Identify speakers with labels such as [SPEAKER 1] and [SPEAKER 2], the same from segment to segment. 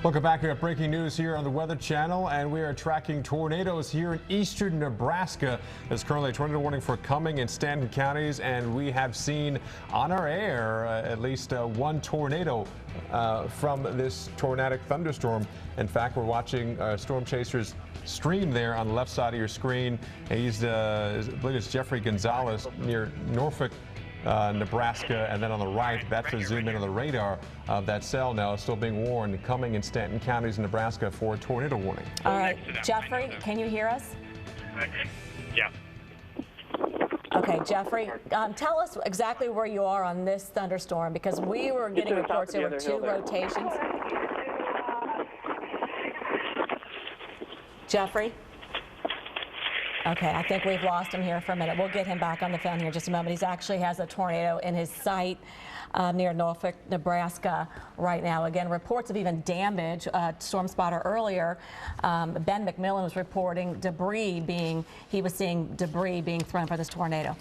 [SPEAKER 1] Welcome back. We have breaking news here on the Weather Channel, and we are tracking tornadoes here in eastern Nebraska. There's currently a tornado warning for Cumming and Stanton counties, and we have seen on our air at least one tornado from this tornadic thunderstorm. In fact, we're watching storm chasers stream there on the left side of your screen. He's, I believe it's Jeffrey Gonzalez near Norfolk, Nebraska, and then on the right, that's a zoom in on the radar of that cell now. It's still being warned, Cumming and Stanton counties in Nebraska for a tornado warning.
[SPEAKER 2] All right, Jeffrey, can you hear us?
[SPEAKER 3] Yeah.
[SPEAKER 2] Okay, Jeffrey, tell us exactly where you are on this thunderstorm, because we were getting reports there were two rotations. Jeffrey? Okay, I think we've lost him here for a minute. We'll get him back on the phone here in just a moment. He actually has a tornado in his sight near Norfolk, Nebraska right now. Again, reports of even damage. Storm spotter earlier, Ben McMillan was reporting he was seeing debris being thrown for this tornado.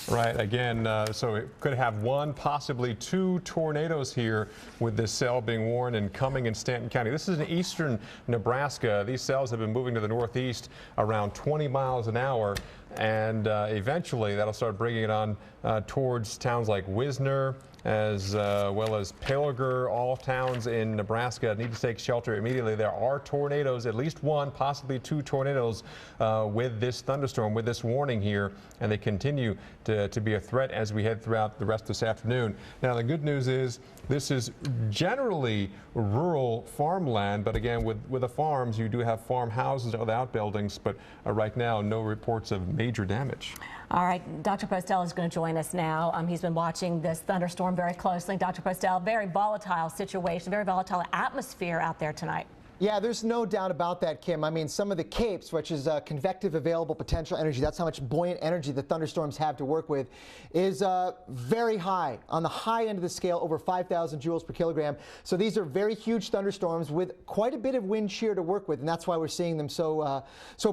[SPEAKER 1] Right, again, so it could have one, possibly two tornadoes here with this cell being warned in Cumming and Stanton County. This is in eastern Nebraska. These cells have been moving to the northeast around 20 miles an hour, and eventually that'll start bringing it on towards towns like Wisner, as well as Pilger. All towns in Nebraska need to take shelter immediately. There are tornadoes, at least one, possibly two tornadoes with this thunderstorm, with this warning here, and they continue to be a threat as we head throughout the rest of this afternoon. Now, the good news is this is generally rural farmland, but again, with the farms, you do have farmhouses or outbuildings, but right now, no reports of major damage.
[SPEAKER 2] All right, Dr. Postel is going to join us now. He's been watching this thunderstorm very closely. Dr. Postel, very volatile situation, very volatile atmosphere out there tonight.
[SPEAKER 4] Yeah, there's no doubt about that, Kim. I mean, some of the CAPES, which is convective available potential energy, that's how much buoyant energy the thunderstorms have to work with, is very high, on the high end of the scale, over 5,000 joules per kilogram. So these are very huge thunderstorms with quite a bit of wind shear to work with, and that's why we're seeing them so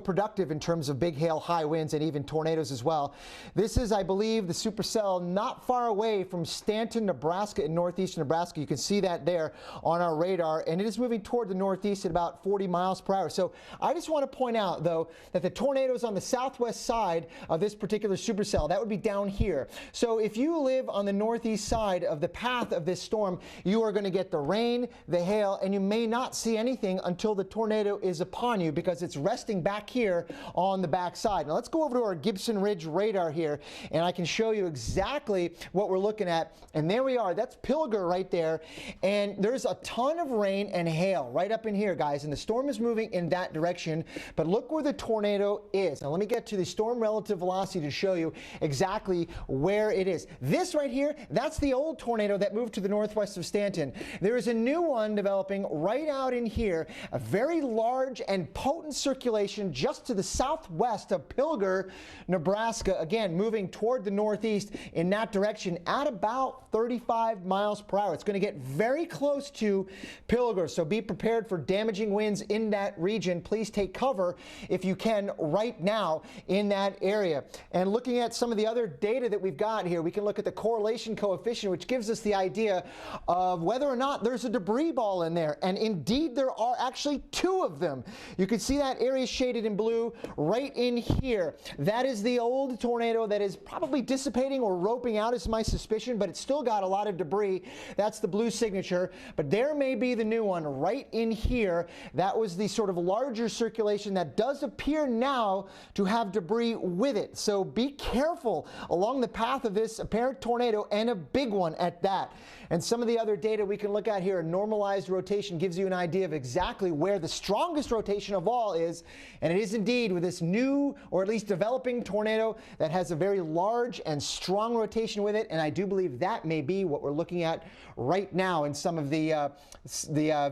[SPEAKER 4] productive in terms of big hail, high winds, and even tornadoes as well. This is, I believe, the supercell not far away from Stanton, Nebraska, in northeastern Nebraska. You can see that there on our radar, and it is moving toward the northeast at about 40 miles per hour. So I just want to point out, though, that the tornadoes on the southwest side of this particular supercell, that would be down here. So if you live on the northeast side of the path of this storm, you are going to get the rain, the hail, and you may not see anything until the tornado is upon you, because it's resting back here on the back side. Now let's go over to our Gibson Ridge radar here, and I can show you exactly what we're looking at. And there we are. That's Pilger right there. And there's a ton of rain and hail right up in here, guys, and the storm is moving in that direction, but look where the tornado is. Now let me get to the storm relative velocity to show you exactly where it is. This right here, that's the old tornado that moved to the northwest of Stanton. There is a new one developing right out in here, a very large and potent circulation just to the southwest of Pilger, Nebraska, again moving toward the northeast in that direction at about 35 miles per hour. It's going to get very close to Pilger, so be prepared for damaging winds in that region. Please take cover if you can right now in that area. And looking at some of the other data that we've got here, we can look at the correlation coefficient, which gives us the idea of whether or not there's a debris ball in there. And indeed, there are actually two of them. You can see that area shaded in blue right in here. That is the old tornado that is probably dissipating or roping out, is my suspicion, but it's still got a lot of debris. That's the blue signature. But there may be the new one right in here. That was the sort of larger circulation that does appear now to have debris with it. So be careful along the path of this apparent tornado, and a big one at that. And some of the other data we can look at here, normalized rotation, gives you an idea of exactly where the strongest rotation of all is. And it is indeed with this new, or at least developing tornado that has a very large and strong rotation with it. And I do believe that may be what we're looking at right now in some of the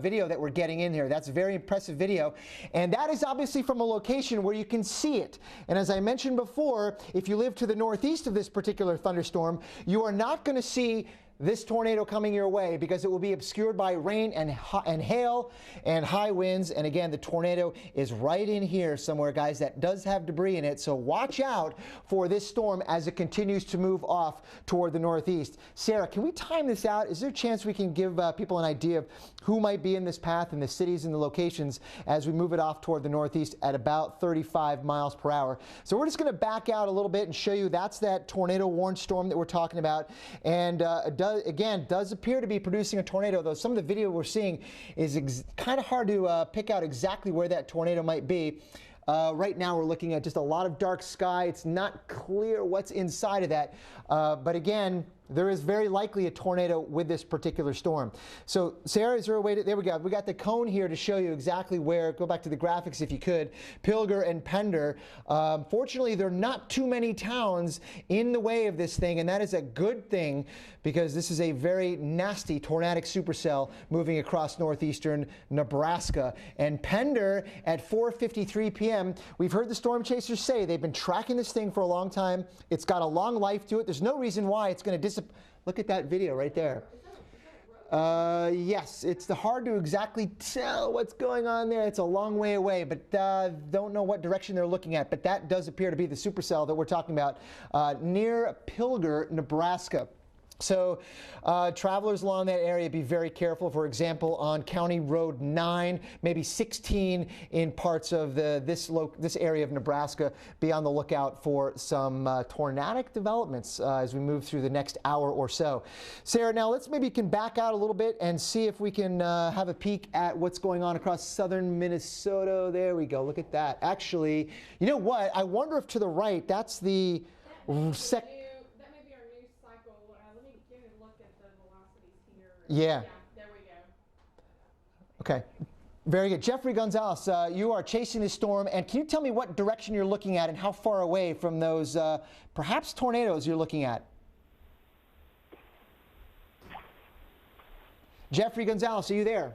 [SPEAKER 4] video that we're getting in here. That's a very impressive video. And that is obviously from a location where you can see it. And as I mentioned before, if you live to the northeast of this particular thunderstorm, you are not going to see this tornado coming your way because it will be obscured by rain and hail and high winds. And again, the tornado is right in here somewhere, guys. That does have debris in it. So watch out for this storm as it continues to move off toward the northeast. Sarah, can we time this out? Is there a chance we can give people an idea of who might be in this path and the cities and the locations as we move it off toward the northeast at about 35 miles per hour? So we're just going to back out a little bit and show you that's that tornado warned storm that we're talking about. And it does appear to be producing a tornado, though some of the video we're seeing is kind of hard to pick out exactly where that tornado might be. Right now we're looking at just a lot of dark sky. It's not clear what's inside of that. But again, there is very likely a tornado with this particular storm. So Sarah, is there a way to, there we go. We got the cone here to show you exactly where, go back to the graphics if you could, Pilger and Pender. Fortunately, there are not too many towns in the way of this thing, and that is a good thing because this is a very nasty tornadic supercell moving across northeastern Nebraska. And Pender at 4:53 p.m., we've heard the storm chasers say they've been tracking this thing for a long time. It's got a long life to it. There's no reason why it's going to disappear. Look at that video right there. Yes, it's hard to exactly tell what's going on there. It's a long way away, but don't know what direction they're looking at. But that does appear to be the supercell that we're talking about near Pilger, Nebraska. So travelers along that area, be very careful. For example, on County Road 9, maybe 16 in parts of this area of Nebraska, be on the lookout for some tornadic developments as we move through the next hour or so. Sarah, now let's maybe can back out a little bit and see if we can have a peek at what's going on across southern Minnesota. There we go. Look at that. Actually, you know what? I wonder if to the right, that's the Yeah.
[SPEAKER 2] There we go.
[SPEAKER 4] Okay. Very good. Jeffrey Gonzalez, you are chasing this storm, and can you tell me what direction you're looking at and how far away from those perhaps tornadoes you're looking at? Jeffrey Gonzalez, are you there?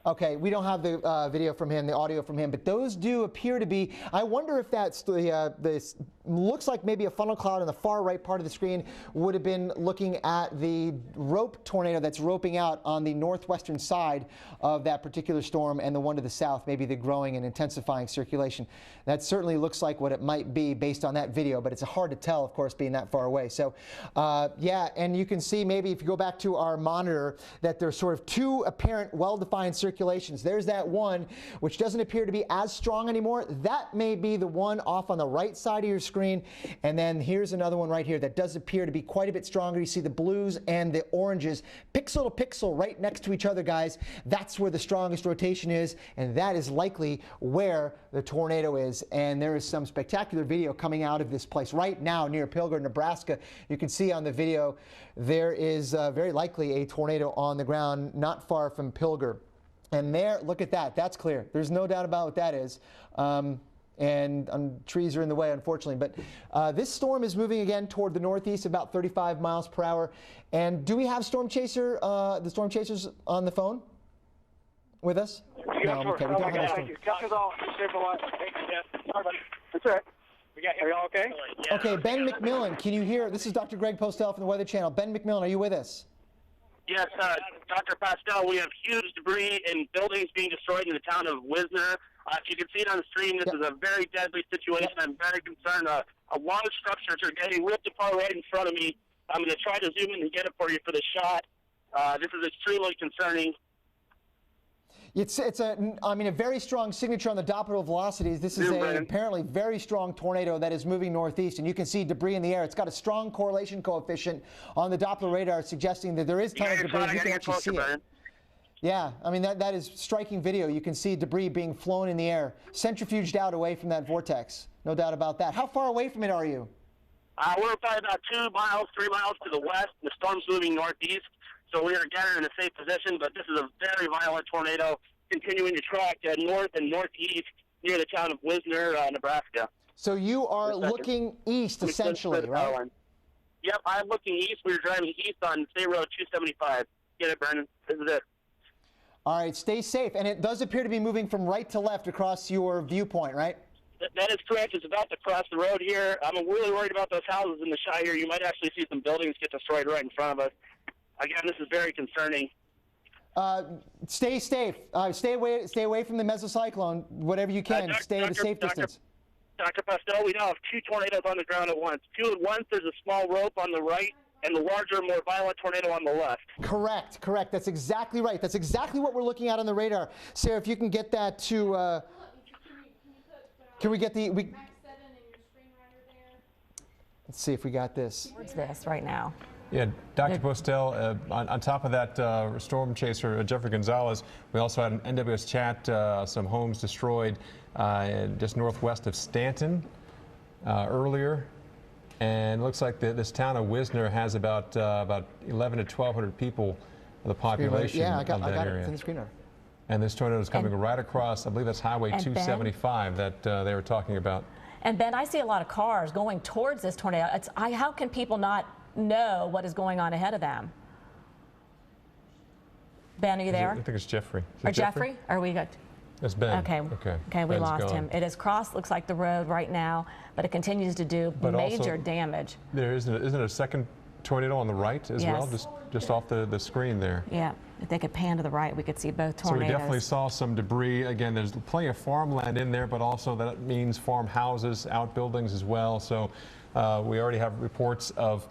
[SPEAKER 4] Okay, we don't have the video from him, the audio from him, but those do appear to be, I wonder if that's this looks like maybe a funnel cloud in the far right part of the screen would have been looking at the rope tornado that's roping out on the northwestern side of that particular storm, and the one to the south, maybe the growing and intensifying circulation. That certainly looks like what it might be based on that video, but it's hard to tell, of course, being that far away. So yeah, and you can see maybe if you go back to our monitor that there's sort of two apparent well-defined circulations. There's that one, which doesn't appear to be as strong anymore. That may be the one off on the right side of your screen. And then here's another one right here that does appear to be quite a bit stronger. You see the blues and the oranges pixel to pixel right next to each other, guys. That's where the strongest rotation is, and that is likely where the tornado is. And there is some spectacular video coming out of this place right now near Pilger, Nebraska. You can see on the video there is very likely a tornado on the ground not far from Pilger. And there, look at that. That's clear. There's no doubt about what that is. And trees are in the way, unfortunately. But this storm is moving again toward the northeast, about 35 miles per hour. And do we have storm chaser, the storm chasers on the phone with us? No, okay. We don't have storm.
[SPEAKER 3] That's right. Are y'all okay?
[SPEAKER 4] Okay, Ben McMillan, can you hear? This is Dr. Greg Postel from the Weather Channel. Ben McMillan, are you with us?
[SPEAKER 3] Yes, Dr. Pastel, we have huge debris and buildings being destroyed in the town of Wisner. If you can see it on the screen, this is a very deadly situation. I'm very concerned. A lot of structures are getting ripped apart right in front of me. I'm going to try to zoom in and get it for you for the shot. This is extremely concerning.
[SPEAKER 4] It's a very strong signature on the Doppler velocities. This is an apparently very strong tornado that is moving northeast, and you can see debris in the air. It's got a strong correlation coefficient on the Doppler radar suggesting that there is tons of debris. You can actually see it. Yeah, I mean, that is striking video. You can see debris being flown in the air, centrifuged out away from that vortex. No doubt about that. How far away from it are you?
[SPEAKER 3] We're probably about 2 miles, 3 miles to the west. The storm's moving northeast, so we are getting in a safe position, but this is a very violent tornado continuing to track north and northeast near the town of Wisner, Nebraska.
[SPEAKER 4] So you are looking east, essentially, right?
[SPEAKER 3] Yep, I'm looking east. We were driving east on State Road 275. Get it, Brennan. This is it.
[SPEAKER 4] All right, stay safe. And it does appear to be moving from right to left across your viewpoint, right?
[SPEAKER 3] That is correct. It's about to cross the road here. I'm really worried about those houses in the Shire here. You might actually see some buildings get destroyed right in front of us. Again, this is very concerning.
[SPEAKER 4] Stay safe. Stay away from the mesocyclone, whatever you can. Stay at a safe distance.
[SPEAKER 3] Dr. Pastel, we now have 2 tornadoes on the ground at once. 2 at once. There's a small rope on the right, and the larger, more violent tornado on the left.
[SPEAKER 4] Correct. That's exactly right. That's exactly what we're looking at on the radar. Sarah, if you can get that to, can we get the, let's see if we got this.
[SPEAKER 2] What's this right now?
[SPEAKER 1] Yeah, Dr. Postel, on top of that storm chaser, Jeffrey Gonzalez, we also had an NWS chat, some homes destroyed just northwest of Stanton earlier. And it looks like this town of Wisner has about 11 to 1,200 people of the population
[SPEAKER 4] of that
[SPEAKER 1] area.
[SPEAKER 4] It's in the screen now.
[SPEAKER 1] And this tornado is coming right across, I believe that's Highway 275 that they were talking about.
[SPEAKER 2] And Ben, I see a lot of cars going towards this tornado. How can people not know what is going on ahead of them? Ben, are you there?
[SPEAKER 1] I think it's Jeffrey.
[SPEAKER 2] Or Jeffrey? Are we good?
[SPEAKER 1] It's Ben.
[SPEAKER 2] Okay, we
[SPEAKER 1] Ben's
[SPEAKER 2] lost
[SPEAKER 1] gone.
[SPEAKER 2] him. It has crossed, looks like, the road right now, but it continues to do major damage.
[SPEAKER 1] There isn't a second tornado on the right as well, just off the screen there.
[SPEAKER 2] Yeah, if they could pan to the right, we could see both tornadoes.
[SPEAKER 1] So we definitely saw some debris. Again, there's plenty of farmland in there, but also that means farmhouses, outbuildings as well. So we already have reports of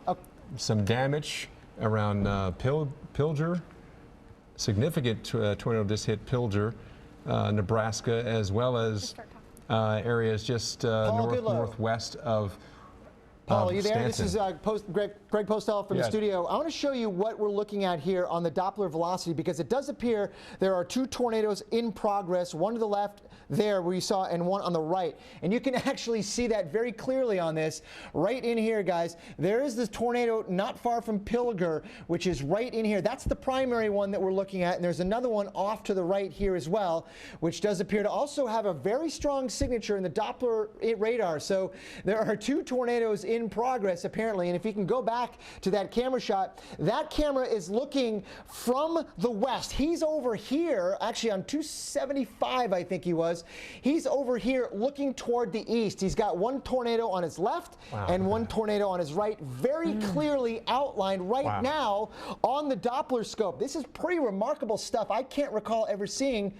[SPEAKER 1] some damage around Pilger. Significant tornado just hit Pilger, Nebraska, as well as areas just northwest of
[SPEAKER 4] Paul, are you there?
[SPEAKER 1] Stanton.
[SPEAKER 4] This is Greg Postel from the studio. I want to show you what we're looking at here on the Doppler velocity, because it does appear there are 2 tornadoes in progress, one to the left there where you saw, and one on the right. And you can actually see that very clearly on this. Right in here, guys, there is this tornado not far from Pilger, which is right in here. That's the primary one that we're looking at, and there's another one off to the right here as well, which does appear to also have a very strong signature in the Doppler radar. So there are 2 tornadoes in progress, apparently. And if you can go back to that camera shot, that camera is looking from the west. He's over here, actually on 275, I think he was. He's over here looking toward the east. He's got 1 tornado on his left and 1 tornado on his right, very clearly outlined right now on the Doppler scope. This is pretty remarkable stuff. I can't recall ever seeing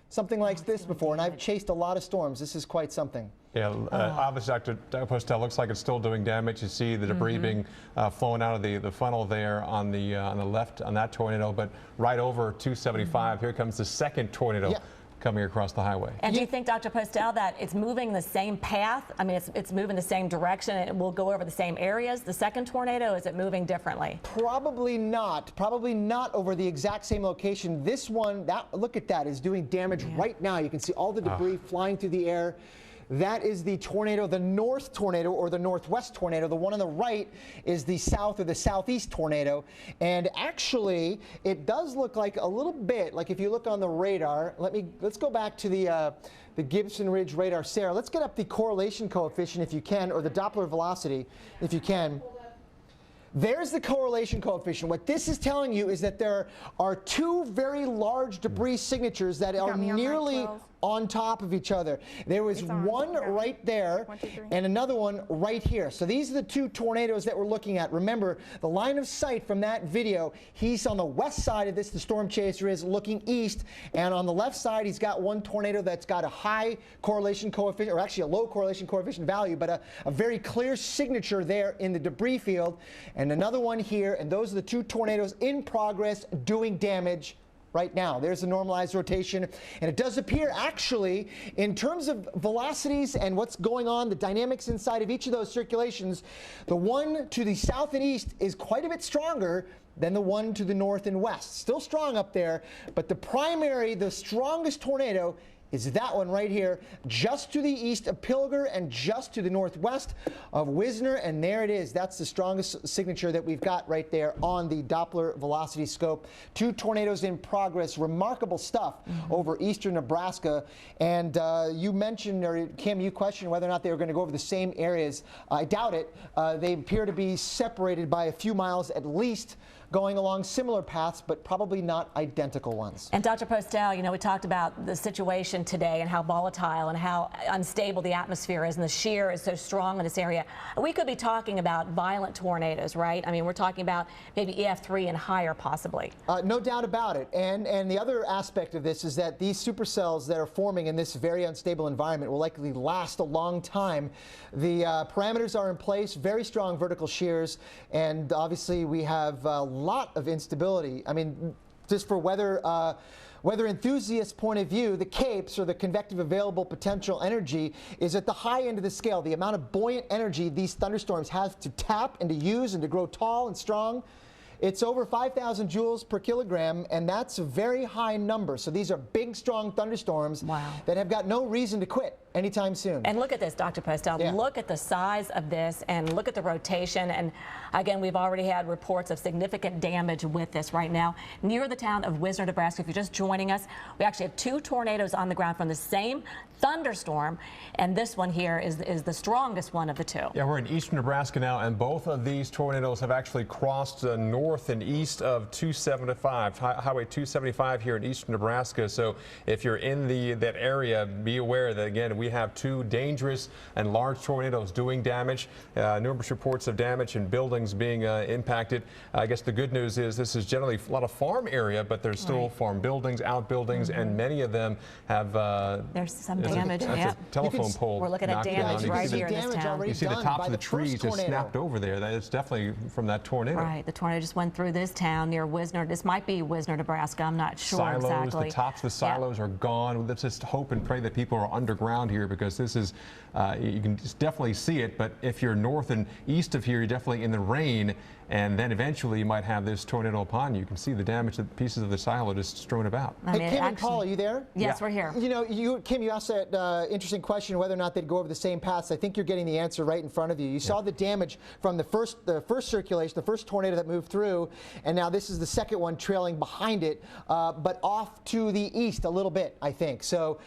[SPEAKER 4] something like this before, and I've chased a lot of storms. This is quite something.
[SPEAKER 1] Yeah, obviously, Dr. Postel, looks like it's still doing damage. You see the debris being flowing out of the funnel there on the left on that tornado, but right over 275, here comes the second tornado coming across the highway.
[SPEAKER 2] And do you think, Dr. Postel, that it's moving the same path? I mean, it's moving the same direction, and it will go over the same areas, the second tornado? Is it moving differently?
[SPEAKER 4] Probably not. Probably not over the exact same location. This one, look at that, is doing damage right now. You can see all the debris flying through the air. That is the tornado, the north tornado or the northwest tornado. The one on the right is the south or the southeast tornado. And actually, it does look like a little bit, like if you look on the radar, let's go back to the Gibson Ridge radar. Sarah, let's get up the correlation coefficient if you can, or the Doppler velocity if you can. There's the correlation coefficient. What this is telling you is that there are 2 very large debris signatures that are nearly on top of each other. There was one right there and another one right here. So these are the 2 tornadoes that we're looking at. Remember, the line of sight from that video, he's on the west side of this, the storm chaser is looking east, and on the left side he's got 1 tornado that's got a high correlation coefficient, or actually a low correlation coefficient value, but a very clear signature there in the debris field, and another one here, and those are the 2 tornadoes in progress doing damage right now. There's the normalized rotation, and it does appear, actually, in terms of velocities and what's going on, the dynamics inside of each of those circulations, the one to the south and east is quite a bit stronger than the one to the north and west. Still strong up there, but the strongest tornado is that one right here, just to the east of Pilger and just to the northwest of Wisner, and there it is. That's the strongest signature that we've got right there on the Doppler velocity scope. 2 tornadoes in progress. Remarkable stuff over eastern Nebraska. And you mentioned, or Kim, you questioned whether or not they were going to go over the same areas. I doubt it. They appear to be separated by a few miles at least, going along similar paths, but probably not identical ones.
[SPEAKER 2] And Dr. Postel, you know, we talked about the situation mentioned today and how volatile and how unstable the atmosphere is, and the shear is so strong in this area, we could be talking about violent tornadoes, right? I mean, we're talking about maybe EF3 and higher possibly.
[SPEAKER 4] No doubt about it. And the other aspect of this is that these supercells that are forming in this very unstable environment will likely last a long time. The parameters are in place, very strong vertical shears, and obviously we have a lot of instability. I mean, just for weather enthusiasts' point of view, the CAPES, or the convective available potential energy, is at the high end of the scale. The amount of buoyant energy these thunderstorms have to tap and to use and to grow tall and strong, it's over 5,000 joules per kilogram, and that's a very high number. So these are big, strong thunderstorms that have got no reason to quit anytime soon.
[SPEAKER 2] And look at this, Dr. Postel.
[SPEAKER 4] Yeah.
[SPEAKER 2] Look at the size of this, and look at the rotation. And again, we've already had reports of significant damage with this right now. Near the town of Wisner, Nebraska, if you're just joining us, we actually have 2 tornadoes on the ground from the same thunderstorm, and this one here is the strongest one of the 2.
[SPEAKER 1] Yeah, we're in eastern Nebraska now, and both of these tornadoes have actually crossed north and east of 275, Highway 275 here in eastern Nebraska. So if you're in that area, be aware that, again, we have 2 dangerous and large tornadoes doing damage. Numerous reports of damage and buildings being impacted. I guess the good news is this is generally a lot of farm area, but there's still farm buildings, outbuildings, and many of them have
[SPEAKER 2] there's some damage.
[SPEAKER 1] That's a telephone pole.
[SPEAKER 2] We're looking at damage right here in this town.
[SPEAKER 1] You see the tops of the trees just snapped over there. That is definitely from that tornado.
[SPEAKER 2] Right, the tornado just went through this town near Wisner. This might be Wisner, Nebraska. I'm not sure
[SPEAKER 1] silos,
[SPEAKER 2] exactly.
[SPEAKER 1] The tops of the silos are gone. Let's just hope and pray that people are underground here, because this is, you can just definitely see it, but if you're north and east of here, you're definitely in the rain, and then eventually you might have this tornado upon you. You can see the damage that pieces of the silo just strewn about.
[SPEAKER 4] Hey, Kim and Paul, are you there?
[SPEAKER 2] Yes, we're here.
[SPEAKER 4] You know, Kim, you asked that interesting question whether or not they'd go over the same paths. I think you're getting the answer right in front of you. You saw the damage from the first circulation, the first tornado that moved through, and now this is the second one trailing behind it, but off to the east a little bit, I think. So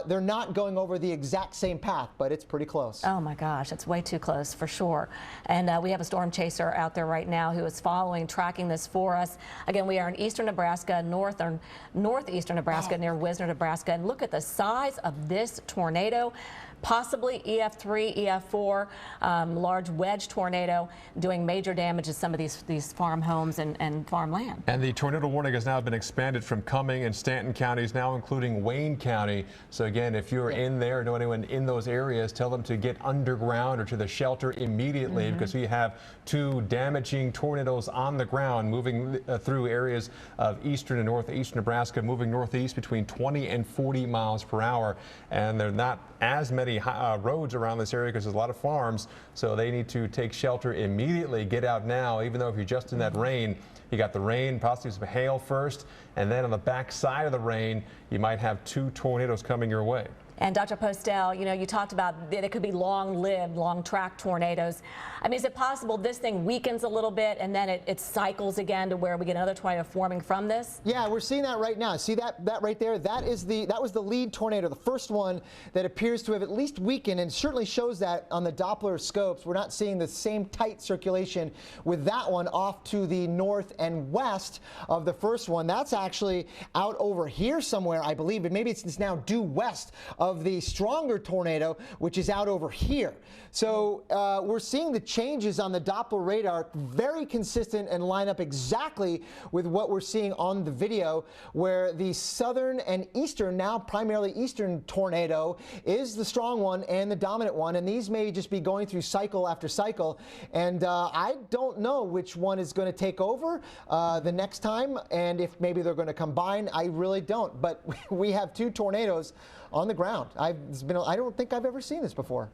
[SPEAKER 4] they're not going over the exact same path, but it's pretty close.
[SPEAKER 2] Oh my gosh, it's way too close for sure. And we have a storm chaser out there right now who is tracking this for us. Again, we are in eastern Nebraska, northeastern Nebraska, near Wisner, Nebraska, and look at the size of this tornado. Possibly EF3, EF4, large wedge tornado doing major damage to some of these farm homes and farmland.
[SPEAKER 1] And the tornado warning has now been expanded from Cumming and Stanton counties, now including Wayne County. So again, if you're in there or know anyone in those areas, tell them to get underground or to the shelter immediately, because we have 2 damaging tornadoes on the ground moving through areas of eastern and northeastern Nebraska, moving northeast between 20 and 40 miles per hour. And there are not as many roads around this area because there's a lot of farms, so they need to take shelter immediately. Get out now, even though if you're just in that rain, you got the rain, possibly some hail first, and then on the back side of the rain, you might have 2 tornadoes coming your way.
[SPEAKER 2] And Dr. Postel, you know, you talked about that it could be long-lived, long-track tornadoes. I mean, is it possible this thing weakens a little bit and then it cycles again to where we get another tornado forming from this?
[SPEAKER 4] Yeah, we're seeing that right now. See that right there? That was the lead tornado, the first one that appears to have at least weakened, and certainly shows that on the Doppler scopes. We're not seeing the same tight circulation with that one off to the north and west of the first one. That's actually out over here somewhere, I believe, but maybe it's now due west of the stronger tornado, which is out over here. So we're seeing the changes on the Doppler radar very consistent and line up exactly with what we're seeing on the video, where the southern and eastern, now primarily eastern tornado is the strong one and the dominant one, and these may just be going through cycle after cycle, and I don't know which one is going to take over the next time, and if maybe they're going to combine. I really don't, but we have 2 tornadoes on the ground. I don't think I've ever seen this before.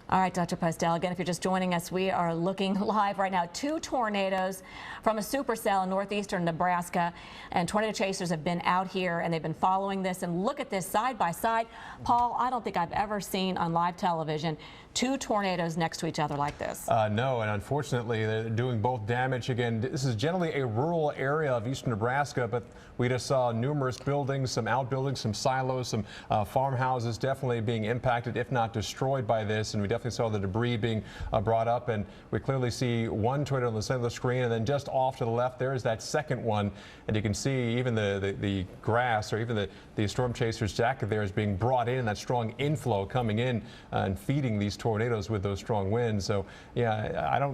[SPEAKER 2] All right, Dr. Postel, again, if you're just joining us, we are looking live right now. 2 tornadoes from a supercell in northeastern Nebraska, and tornado chasers have been out here and they've been following this. And look at this side by side. Paul, I don't think I've ever seen on live television 2 tornadoes next to each other like this.
[SPEAKER 1] No, and unfortunately, they're doing both damage. Again, this is generally a rural area of eastern Nebraska, but we just saw numerous buildings, some outbuildings, some silos, some farmhouses definitely being impacted, if not destroyed by this. And we definitely definitely saw the debris being brought up, and we clearly see one tornado in the center of the screen, and then just off to the left there is that second one, and you can see even the grass, or even the storm chaser's jacket there is being brought in, that strong inflow coming in and feeding these tornadoes with those strong winds. So yeah,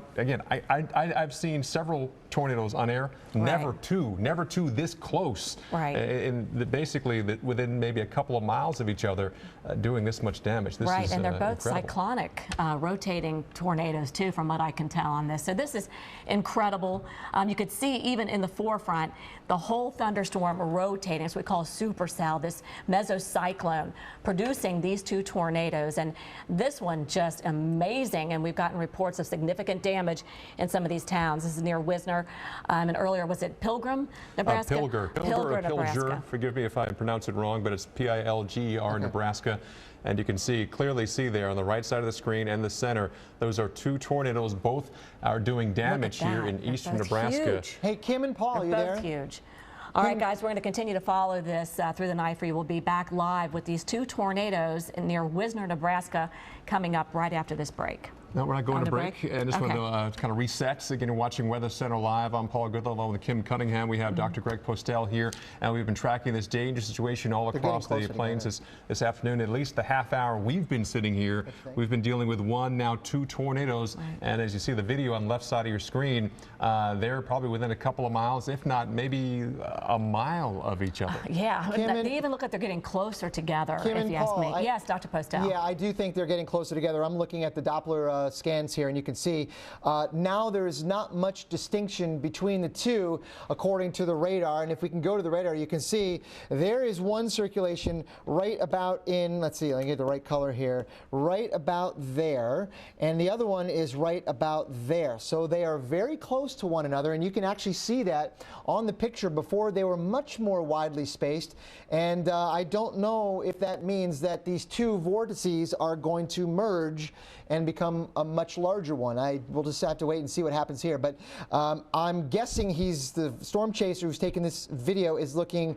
[SPEAKER 1] I've seen several tornadoes on air, never two this close, basically within maybe a couple of miles of each other, doing this much damage. This is
[SPEAKER 2] and they're both
[SPEAKER 1] incredible.
[SPEAKER 2] cyclonic rotating tornadoes too, from what I can tell on this. So this is incredible. You could see even in the forefront the whole thunderstorm rotating. It's what we call a supercell, this mesocyclone producing these two tornadoes, and this one just amazing. And we've gotten reports of significant damage in some of these towns. This is near Wisner, and earlier was it Pilgrim, Nebraska?
[SPEAKER 1] Pilger,
[SPEAKER 2] Nebraska.
[SPEAKER 1] Forgive me if I pronounce it wrong, but it's Pilger, Nebraska. And you can clearly see there on the right side of the screen and the center, those are two tornadoes. Both are doing damage here in eastern Nebraska.
[SPEAKER 2] Huge.
[SPEAKER 4] Hey, Kim and Paul, you there?
[SPEAKER 2] Both huge. All right, guys, we're going to continue to follow this through the night for you. We'll be back live with these two tornadoes near Wisner, Nebraska, coming up right after this break.
[SPEAKER 1] No, we're not going to break. And just want to kind of reset. Again, you're watching Weather Center Live. I'm Paul Goodlow along with Kim Cunningham. We have Dr. Greg Postel here, and we've been tracking this dangerous situation all across the plains this afternoon. At least the half hour we've been sitting here, we've been dealing with one, now two tornadoes. And as you see the video on the left side of your screen, they're probably within a couple of miles, if not maybe a mile of each other.
[SPEAKER 2] They even look like they're getting closer together, if you ask me. Yes, Dr. Postel.
[SPEAKER 4] Yeah, I do think they're getting closer together. I'm looking at the Doppler scans here, and you can see now there is not much distinction between the two according to the radar. And if we can go to the radar, you can see there is one circulation right about in, let's see, let me get the right color here, right about there, and the other one is right about there. So they are very close to one another, and you can actually see that on the picture. Before they were much more widely spaced, and I don't know if that means that these two vortices are going to merge and become a much larger one. We'll just have to wait and see what happens here. But I'm guessing the storm chaser who's taking this video is looking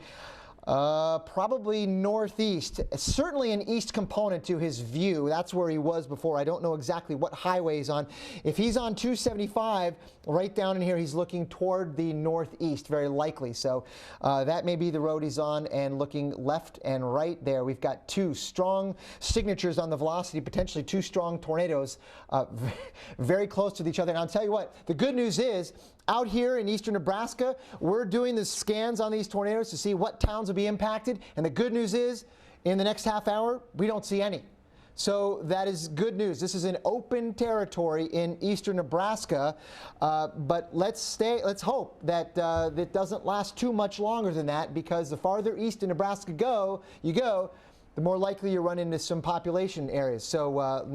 [SPEAKER 4] probably northeast, certainly an east component to his view. That's where he was before. I don't know exactly what highway he's on. If he's on 275, right down in here, he's looking toward the northeast, very likely. So that may be the road he's on, and looking left and right there. We've got two strong signatures on the velocity, potentially two strong tornadoes very close to each other. And I'll tell you what, the good news is, out here in eastern Nebraska, we're doing the scans on these tornadoes to see what towns will be impacted. And the good news is, in the next half hour, we don't see any. So that is good news. This is an open territory in eastern Nebraska, but let's hope that it doesn't last too much longer than that, because the farther east in Nebraska you go, the more likely you run into some population areas. So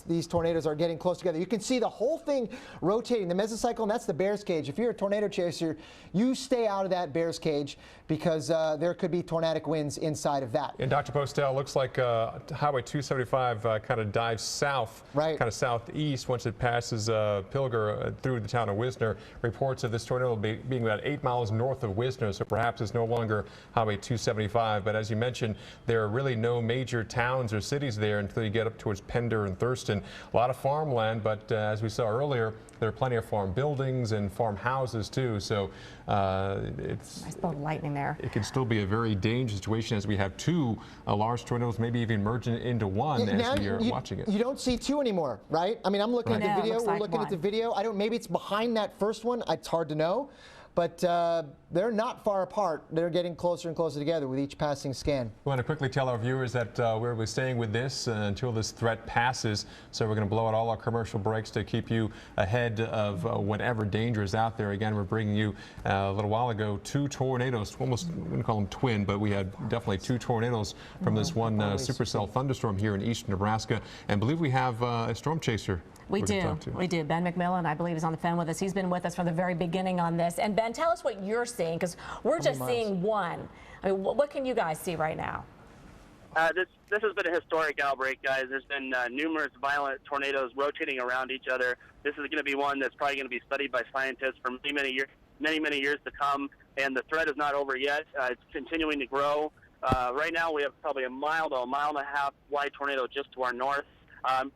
[SPEAKER 4] these tornadoes are getting close together. You can see the whole thing rotating. The mesocyclone, that's the bear's cage. If you're a tornado chaser, you stay out of that bear's cage, because there could be tornadic winds inside of that.
[SPEAKER 1] And Dr. Postel, looks like Highway 275 kind of dives south, kind of southeast once it passes Pilger through the town of Wisner. Reports of this tornado being about 8 miles north of Wisner, so perhaps it's no longer Highway 275. But as you mentioned, there are really no major towns or cities there until you get up towards Pender and Thurston. A lot of farmland, but as we saw earlier, there are plenty of farm buildings and farmhouses too. So it's
[SPEAKER 2] I spelled lightning there.
[SPEAKER 1] It can still be a very dangerous situation as we have two large tornadoes, maybe even merging into one as we are watching it.
[SPEAKER 4] You don't see two anymore, right? I mean, I'm looking at the video. We're looking at the video. Maybe it's behind that first one. It's hard to know. But they're not far apart. They're getting closer and closer together with each passing scan.
[SPEAKER 1] We want to quickly tell our viewers that we'll be staying with this until this threat passes. So we're going to blow out all our commercial breaks to keep you ahead of whatever danger is out there. Again, we're bringing you a little while ago two tornadoes, almost, we wouldn't call them twin, but we had definitely two tornadoes from this one supercell thunderstorm here in eastern Nebraska. And I believe we have a storm chaser.
[SPEAKER 2] We do. Ben McMillan, I believe, is on the phone with us. He's been with us from the very beginning on this. And Ben, tell us what you're seeing, because we're just seeing one. I mean, what can you guys see right now?
[SPEAKER 3] This has been a historic outbreak, guys. There's been numerous violent tornadoes rotating around each other. This is going to be one that's probably going to be studied by scientists for many years to come. And the threat is not over yet. It's continuing to grow. Right now, we have probably a mile to a mile and a half wide tornado just to our north.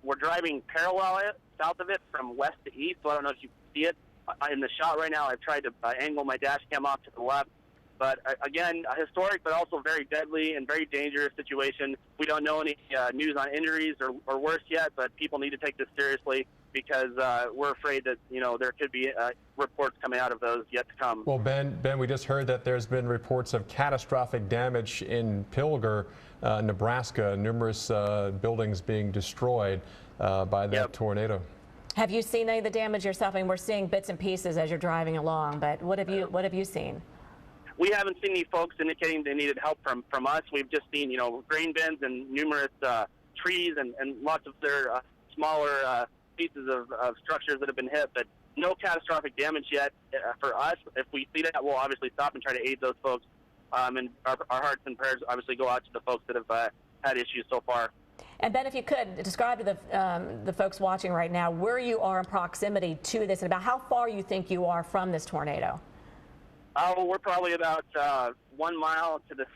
[SPEAKER 3] We're driving parallel it, south of it from west to east, so I don't know if you can see it. In the shot right now, I've tried to angle my dash cam off to the left. But again, a historic but also very deadly and very dangerous situation. We don't know any news on injuries or worse yet, but people need to take this seriously because we're afraid that, there could be reports coming out of those yet to come.
[SPEAKER 1] Well, Ben, we just heard that there's been reports of catastrophic damage in Pilger, Nebraska, numerous buildings being destroyed by that tornado.
[SPEAKER 2] Have you seen any of the damage yourself? I mean, we're seeing bits and pieces as you're driving along, but what have you seen?
[SPEAKER 3] We haven't seen any folks indicating they needed help from us. We've just seen, grain bins and numerous trees and lots of their smaller pieces of structures that have been hit, but no catastrophic damage yet for us. If we see that, we'll obviously stop and try to aid those folks. And our hearts and prayers obviously go out to the folks that have had issues so far.
[SPEAKER 2] And Ben, if you could describe to the folks watching right now where you are in proximity to this and about how far you think you are from this tornado.
[SPEAKER 3] We're probably about 1 mile to the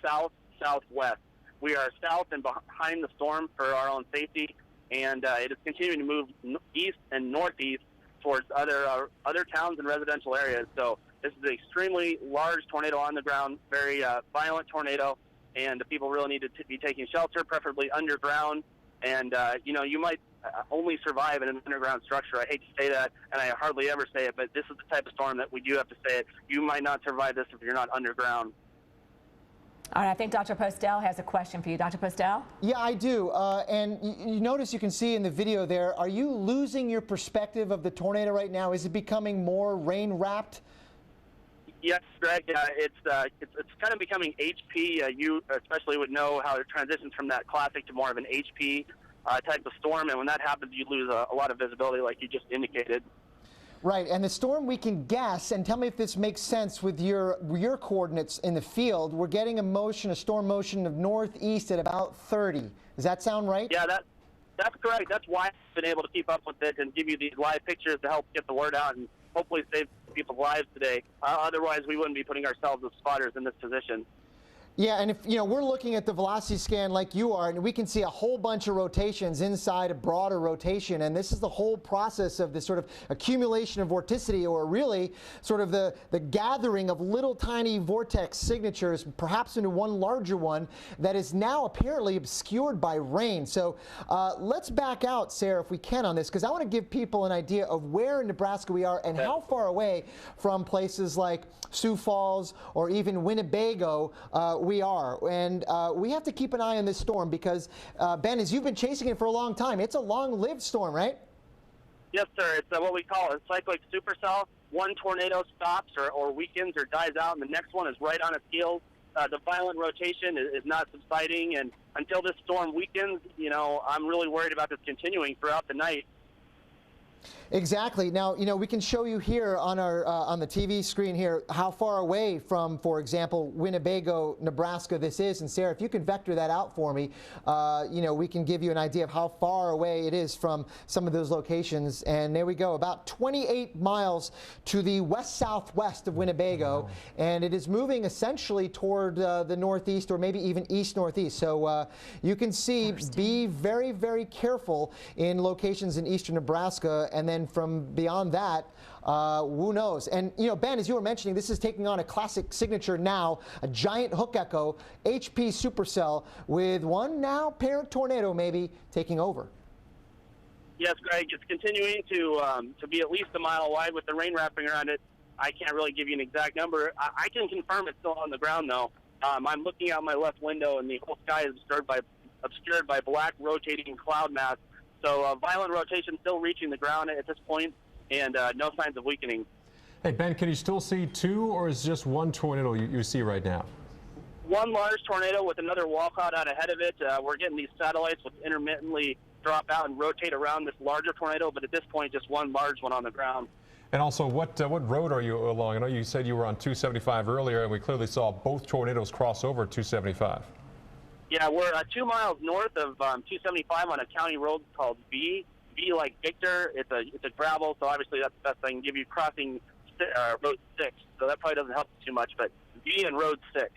[SPEAKER 3] southwest. We are south and behind the storm for our own safety, and it is continuing to move east and northeast towards other towns and residential areas. So this is an extremely large tornado on the ground, very violent tornado, and the people really need to be taking shelter, preferably underground. And, you might only survive in an underground structure. I hate to say that, and I hardly ever say it, but this is the type of storm that we do have to say it. You might not survive this if you're not underground.
[SPEAKER 2] All right, I think Dr. Postel has a question for you. Dr. Postel?
[SPEAKER 4] Yeah, I do. And you notice, you can see in the video there, are you losing your perspective of the tornado right now? Is it becoming more rain-wrapped?
[SPEAKER 3] Yes, Greg. It's kind of becoming HP. You especially would know how it transitions from that classic to more of an HP type of storm, and when that happens, you lose a lot of visibility, like you just indicated.
[SPEAKER 4] Right, and the storm, we can guess, and tell me if this makes sense with your coordinates in the field. We're getting a storm motion of northeast at about 30. Does that sound right?
[SPEAKER 3] Yeah, that's correct. That's why I've been able to keep up with it and give you these live pictures to help get the word out and hopefully save people's lives today. Otherwise, we wouldn't be putting ourselves as spotters in this position.
[SPEAKER 4] Yeah, and if we're looking at the velocity scan like you are, and we can see a whole bunch of rotations inside a broader rotation, and this is the whole process of this sort of accumulation of vorticity, or really sort of the gathering of little tiny vortex signatures, perhaps into one larger one that is now apparently obscured by rain. So let's back out, Sarah, if we can, on this, because I want to give people an idea of where in Nebraska we are and how far away from places like Sioux Falls or even Winnebago we are. And we have to keep an eye on this storm because, Ben, as you've been chasing it for a long time, it's a long-lived storm, right?
[SPEAKER 3] Yes, sir. It's what we call a cyclic supercell. One tornado stops or weakens or dies out, and the next one is right on its heels. The violent rotation is not subsiding, and until this storm weakens, I'm really worried about this continuing throughout the night.
[SPEAKER 4] Exactly. Now, we can show you here on our on the TV screen here how far away from, for example, Winnebago, Nebraska this is. And Sarah, if you can vector that out for me, we can give you an idea of how far away it is from some of those locations. And there we go, about 28 miles to the west-southwest of Winnebago. Wow. And it is moving essentially toward the northeast or maybe even east-northeast. So you can see, be very, very careful in locations in eastern Nebraska. And then from beyond that, who knows? And, Ben, as you were mentioning, this is taking on a classic signature now, a giant hook echo, HP supercell, with one now parent tornado maybe taking over.
[SPEAKER 3] Yes, Greg, it's continuing to be at least a mile wide with the rain wrapping around it. I can't really give you an exact number. I can confirm it's still on the ground, though. I'm looking out my left window, and the whole sky is obscured by black rotating cloud mass. So violent rotation still reaching the ground at this point, and no signs of weakening.
[SPEAKER 1] Hey, Ben, can you still see two, or is just one tornado you see right now?
[SPEAKER 3] One large tornado with another wall cloud out ahead of it. We're getting these satellites which intermittently drop out and rotate around this larger tornado, but at this point, just one large one on the ground.
[SPEAKER 1] And also, what road are you along? I know you said you were on 275 earlier, and we clearly saw both tornadoes cross over 275.
[SPEAKER 3] Yeah, we're 2 miles north of 275 on a county road called V like Victor. It's a gravel, so obviously that's the best I can give you, crossing Road 6. So that probably doesn't help too much, but V and Road 6.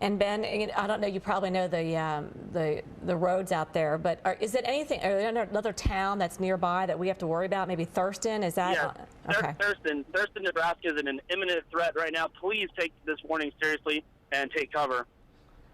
[SPEAKER 2] And Ben, I don't know, you probably know the roads out there, but is it anything, are there another town that's nearby that we have to worry about? Maybe Thurston, is that?
[SPEAKER 3] Yeah,
[SPEAKER 2] okay.
[SPEAKER 3] Thurston, Nebraska is an imminent threat right now. Please take this warning seriously and take cover.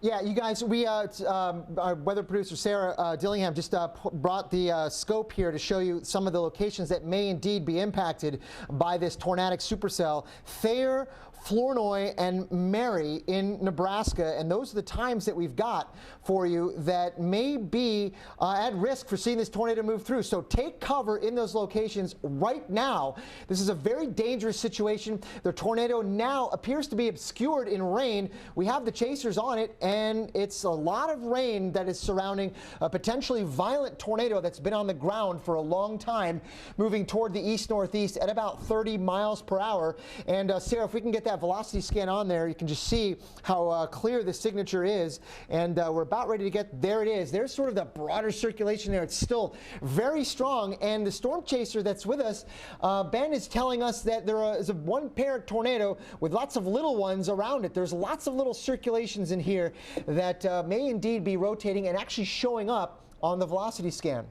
[SPEAKER 4] Yeah, you guys, our weather producer Sarah Dillingham just brought the scope here to show you some of the locations that may indeed be impacted by this tornadic supercell. Thayer, Flournoy, and Mary in Nebraska, and those are the times that we've got for you that may be at risk for seeing this tornado move through. So take cover in those locations right now. This is a very dangerous situation. The tornado now appears to be obscured in rain. We have the chasers on it, and it's a lot of rain that is surrounding a potentially violent tornado that's been on the ground for a long time, moving toward the east-northeast at about 30 miles per hour. And Sarah, if we can get that velocity scan on there, you can just see how clear the signature is. And we're about ready to get, there it is. There's sort of the broader circulation there. It's still very strong. And the storm chaser that's with us, Ben, is telling us that there is a one-pair tornado with lots of little ones around it. There's lots of little circulations in here that may indeed be rotating and actually showing up on the velocity scan.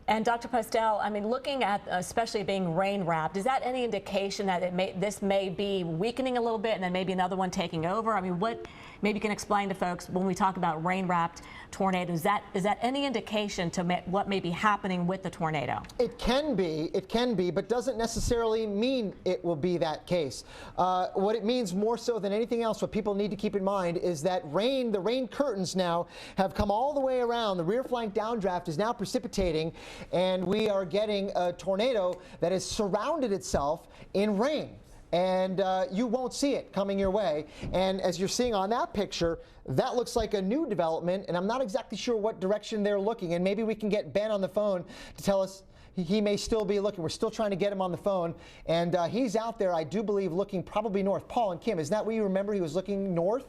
[SPEAKER 2] And Dr. Postel, I mean, looking at especially being rain wrapped, is that any indication that this may be weakening a little bit and then maybe another one taking over? I mean, maybe you can explain to folks when we talk about rain wrapped tornadoes, is that any indication to what may be happening with the tornado? It can
[SPEAKER 4] be, but doesn't necessarily mean it will be that case. What it means more so than anything else, what people need to keep in mind is that the rain curtains now have come all the way around. The rear flank downdraft is now precipitating, and we are getting a tornado that has surrounded itself in rain. And you won't see it coming your way. And as you're seeing on that picture, that looks like a new development, and I'm not exactly sure what direction they're looking. And maybe we can get Ben on the phone to tell us. He may still be looking. We're still trying to get him on the phone. And he's out there, I do believe, looking probably north. Paul and Kim, is that what you remember? He was looking north?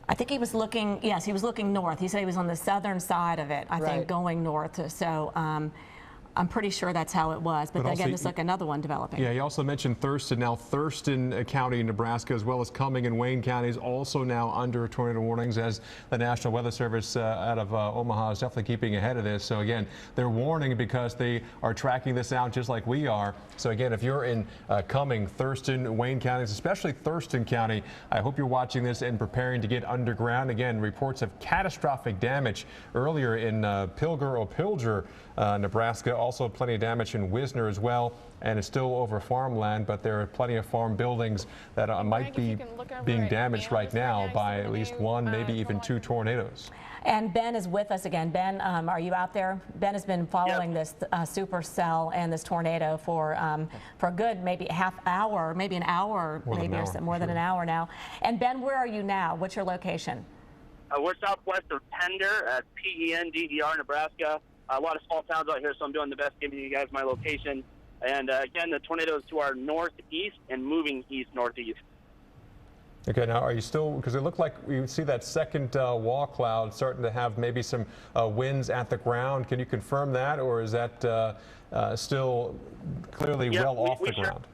[SPEAKER 2] I think he was looking, yes, he was looking north. He said he was on the southern side of it, I think, going north. So I'm pretty sure that's how it was. But again, there's like another one developing.
[SPEAKER 1] Yeah, he also mentioned Thurston. Now, Thurston County, Nebraska, as well as Cumming and Wayne counties, also now under tornado warnings, as the National Weather Service out of Omaha is definitely keeping ahead of this. So again, they're warning because they are tracking this out just like we are. So again, if you're in Cumming, Thurston, Wayne counties, especially Thurston County, I hope you're watching this and preparing to get underground. Again, reports of catastrophic damage earlier in Pilger, Nebraska. Also plenty of damage in Wisner as well, and it's still over farmland, but there are plenty of farm buildings that might be being damaged right now by at least one, maybe even two tornadoes.
[SPEAKER 2] And Ben is with us again. Ben, are you out there? Ben has been following this supercell and this tornado for a good maybe half hour, maybe an hour, more than an hour now. And Ben, where are you now? What's your location?
[SPEAKER 3] We're southwest of Pender at P-E-N-D-E-R, Nebraska. A lot of small towns out here, so I'm doing the best giving you guys my location. And again, the tornado is to our northeast and moving east-northeast.
[SPEAKER 1] Okay, now are you still, because it looked like you see that second wall cloud starting to have maybe some winds at the ground. Can you confirm that, or is that still clearly well off the ground?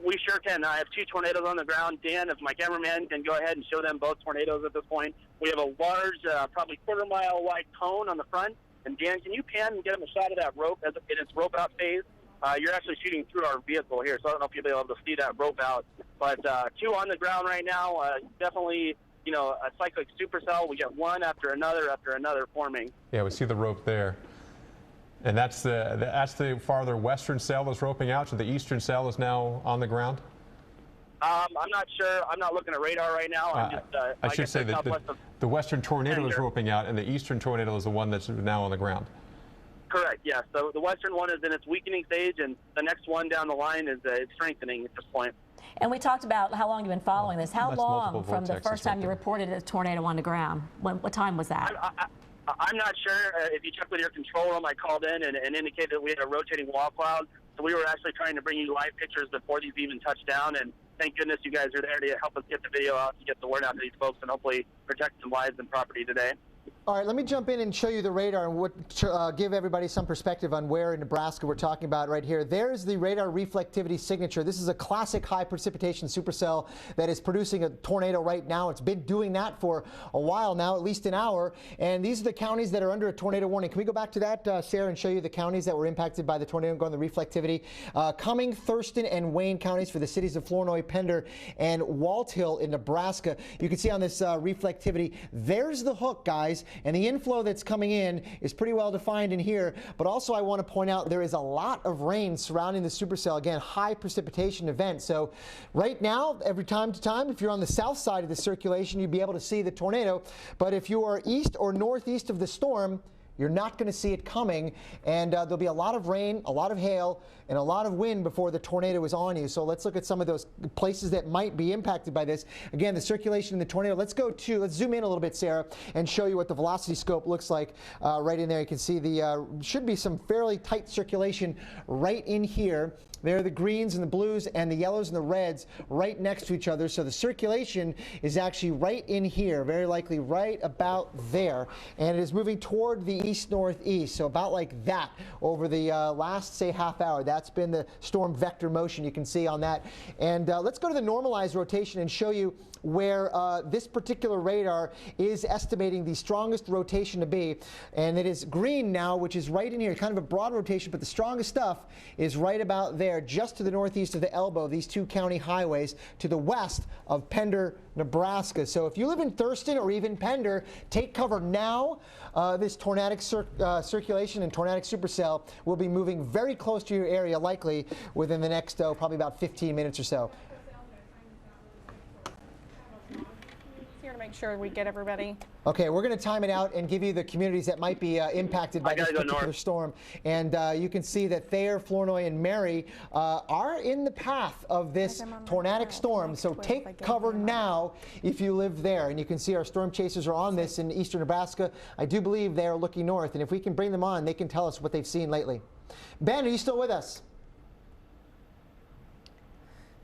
[SPEAKER 3] We sure can. I have two tornadoes on the ground. Dan, if my cameraman can go ahead and show them both tornadoes at this point. We have a large, probably quarter-mile wide cone on the front. And Dan, can you pan and get him a shot of that rope as in its rope out phase? You're actually shooting through our vehicle here, so I don't know if you'll be able to see that rope out. But two on the ground right now. Definitely, you know, a cyclic supercell. We get one after another forming. Yeah, we
[SPEAKER 1] see the rope there. And that's the farther western cell that's roping out, so the eastern cell is now on the ground?
[SPEAKER 3] I'm not sure. I'm not looking at radar right now. I'm just,
[SPEAKER 1] I should say that the western tornado is roping out, and the eastern tornado is the one that's now on the ground.
[SPEAKER 3] Correct, yes. So the western one is in its weakening stage, and the next one down the line is strengthening at this point.
[SPEAKER 2] And we talked about how long you've been following this. How long from the first time you reported a tornado on the ground? What time was that?
[SPEAKER 3] I'm not sure. If you check with your control room, I called in and indicated that we had a rotating wall cloud. So we were actually trying to bring you live pictures before these even touched down. And thank goodness you guys are there to help us get the video out, to get the word out to these folks, and hopefully protect some lives and property today.
[SPEAKER 4] All right, let me jump in and show you the radar and give everybody some perspective on where in Nebraska we're talking about right here. There's the radar reflectivity signature. This is a classic high precipitation supercell that is producing a tornado right now. It's been doing that for a while now, at least an hour. And these are the counties that are under a tornado warning. Can we go back to that, Sarah, and show you the counties that were impacted by the tornado and go on the reflectivity? Cumming, Thurston, and Wayne counties for the cities of Flournoy, Pender, and Walt Hill in Nebraska. You can see on this reflectivity, there's the hook, guys. And the inflow that's coming in is pretty well defined in here. But also I want to point out there is a lot of rain surrounding the supercell. Again, high precipitation event. So right now, every time to time, if you're on the south side of the circulation, you'd be able to see the tornado. But if you are east or northeast of the storm, you're not going to see it coming, and there'll be a lot of rain, a lot of hail, and a lot of wind before the tornado is on you. So let's look at some of those places that might be impacted by this. Again, the circulation in the tornado. Let's zoom in a little bit, Sarah, and show you what the velocity scope looks like right in there. You can see the should be some fairly tight circulation right in here. There are the greens and the blues and the yellows and the reds right next to each other. So the circulation is actually right in here, very likely right about there. And it is moving toward the east-northeast, so about like that over the last, say, half hour. That's been the storm vector motion you can see on that. And let's go to the normalized rotation and show you where this particular radar is estimating the strongest rotation to be. And it is green now, which is right in here, kind of a broad rotation, but the strongest stuff is right about there, just to the northeast of the elbow, these two county highways to the west of Pender, Nebraska. So if you live in Thurston or even Pender, take cover now. This tornadic circulation and tornadic supercell will be moving very close to your area, likely within the next probably about 15 minutes or so.
[SPEAKER 5] Here to make sure we get everybody.
[SPEAKER 4] Okay, we're going to time it out and give you the communities that might be impacted by this particular storm. And you can see that Thayer, Flournoy, and Mary are in the path of this tornadic storm. So take cover now if you live there. And you can see our storm chasers are on this in eastern Nebraska. I do believe they are looking north. And if we can bring them on, they can tell us what they've seen lately. Ben, are you still with us?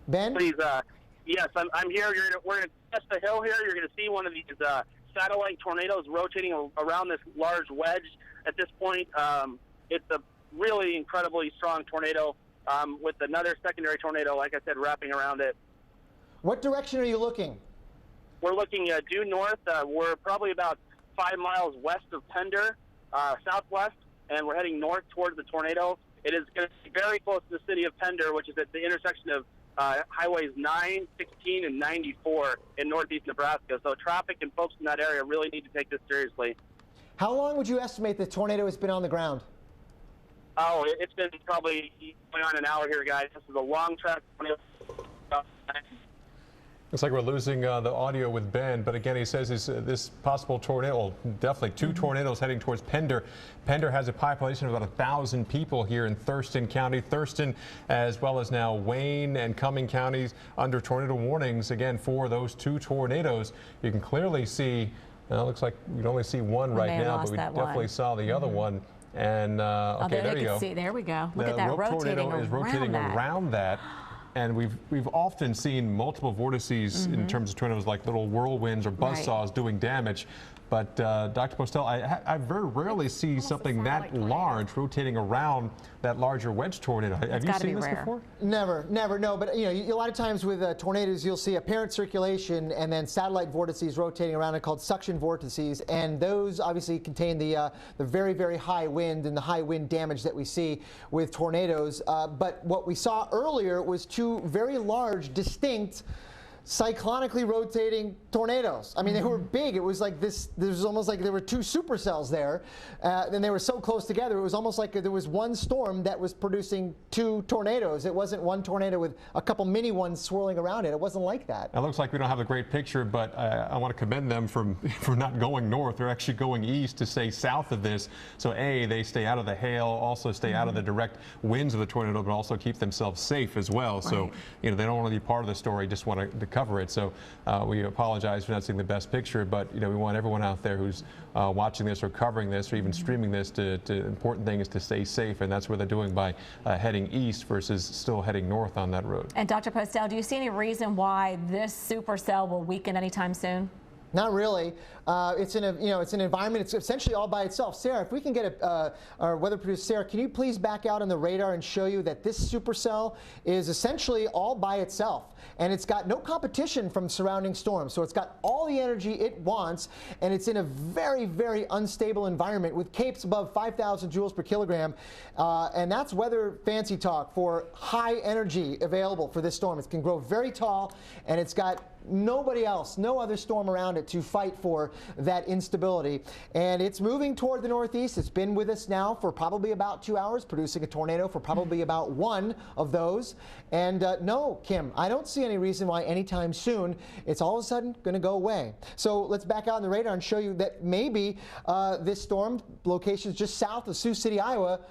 [SPEAKER 4] Ben?
[SPEAKER 3] Please, yes, I'm here. We're going to test the hill here. You're going to see one of these satellite tornadoes rotating around this large wedge. At this point, it's a really incredibly strong tornado with another secondary tornado, like I said, wrapping around it.
[SPEAKER 4] What direction are you looking?
[SPEAKER 3] We're looking due north. We're probably about 5 miles west of Pender, southwest, and we're heading north towards the tornado. It is going to be very close to the city of Pender, which is at the intersection of highways 9, 16, and 94 in northeast Nebraska. So traffic and folks in that area really need to take this seriously.
[SPEAKER 4] How long would you estimate the tornado has been on the ground?
[SPEAKER 3] Oh, it's been probably going on an hour here, guys. This is a long track tornado.
[SPEAKER 1] Looks like we're losing the audio with Ben, but again, he says this possible tornado, definitely two tornadoes heading towards Pender. Pender has a population of about 1,000 people here in Thurston County. Thurston, as well as now Wayne and Cumming counties under tornado warnings, again, for those two tornadoes. You can clearly see, it looks like we can only see one right now, but we definitely saw the other one. And okay, there you go.
[SPEAKER 2] See, there we go. Look at that
[SPEAKER 1] rope
[SPEAKER 2] rotating
[SPEAKER 1] tornado is rotating around that. And we've often seen multiple vortices in terms of tornadoes, like little whirlwinds or buzzsaws doing damage. But Dr. Postel, I very rarely see something that large rotating around that larger wedge tornado. Have you seen this before?
[SPEAKER 4] Never, no. But you know, a lot of times with tornadoes, you'll see apparent circulation and then satellite vortices rotating around, called suction vortices, and those obviously contain the very, very high wind and the high wind damage that we see with tornadoes. But what we saw earlier was two very large, distinct, cyclonically rotating tornadoes. I mean, they were big. It was like this. There was almost like there were two supercells there, and they were so close together. It was almost like there was one storm that was producing two tornadoes. It wasn't one tornado with a couple mini ones swirling around it. It wasn't like that.
[SPEAKER 1] It looks like we don't have a great picture, but I want to commend them for not going north. They're actually going east to stay south of this. So they stay out of the hail, also stay out of the direct winds of the tornado, but also keep themselves safe as well. Right. So they don't want to be part of the story, just want to cover it. So we apologize for not seeing the best picture, but we want everyone out there who's watching this or covering this or even streaming this to important thing is to stay safe, and that's what they're doing by heading east versus still heading north on that road.
[SPEAKER 2] And Dr. Postel, do you see any reason why this supercell will weaken anytime soon?
[SPEAKER 4] Not really. It's in it's an environment. It's essentially all by itself. Sarah, if we can get our weather producer Sarah, can you please back out on the radar and show you that this supercell is essentially all by itself, and it's got no competition from surrounding storms. So it's got all the energy it wants, and it's in a very, very unstable environment with capes above 5,000 joules per kilogram, and that's weather fancy talk for high energy available for this storm. It can grow very tall, and it's got nobody else, no other storm around it to fight for that instability. And it's moving toward the northeast. It's been with us now for probably about 2 hours, producing a tornado for probably about one of those. And no, Kim, I don't see any reason why anytime soon it's all of a sudden going to go away. So let's back out on the radar and show you that maybe this storm, locations just south of Sioux City, Iowa,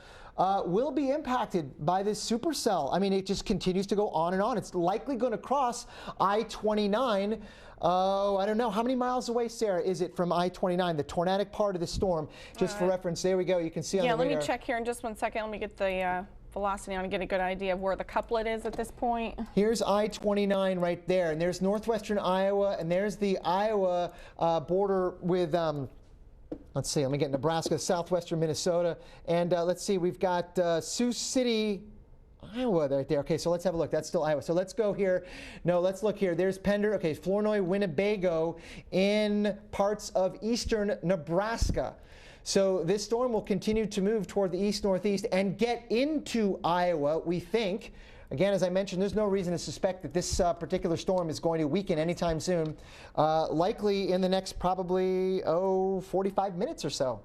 [SPEAKER 4] will be impacted by this supercell. I mean, it just continues to go on and on. It's likely going to cross I-29. Oh, I don't know. How many miles away, Sarah, is it from I-29, the tornadic part of the storm? Just for reference, there we go. You can see on the radar.
[SPEAKER 5] Yeah, let me check here in just 1 second. Let me get the velocity on and get a good idea of where the couplet is at this point.
[SPEAKER 4] Here's I-29 right there, and there's northwestern Iowa, and there's the Iowa border with let's see, let me get Nebraska, southwestern Minnesota, and let's see, we've got Sioux City, Iowa right there. Okay, so let's have a look. That's still Iowa. So let's go here. No, let's look here. There's Pender. Okay, Flournoy, Winnebago in parts of eastern Nebraska. So this storm will continue to move toward the east-northeast and get into Iowa, we think. Again, as I mentioned, there's no reason to suspect that this particular storm is going to weaken anytime soon. Likely in the next probably, 45 minutes or so.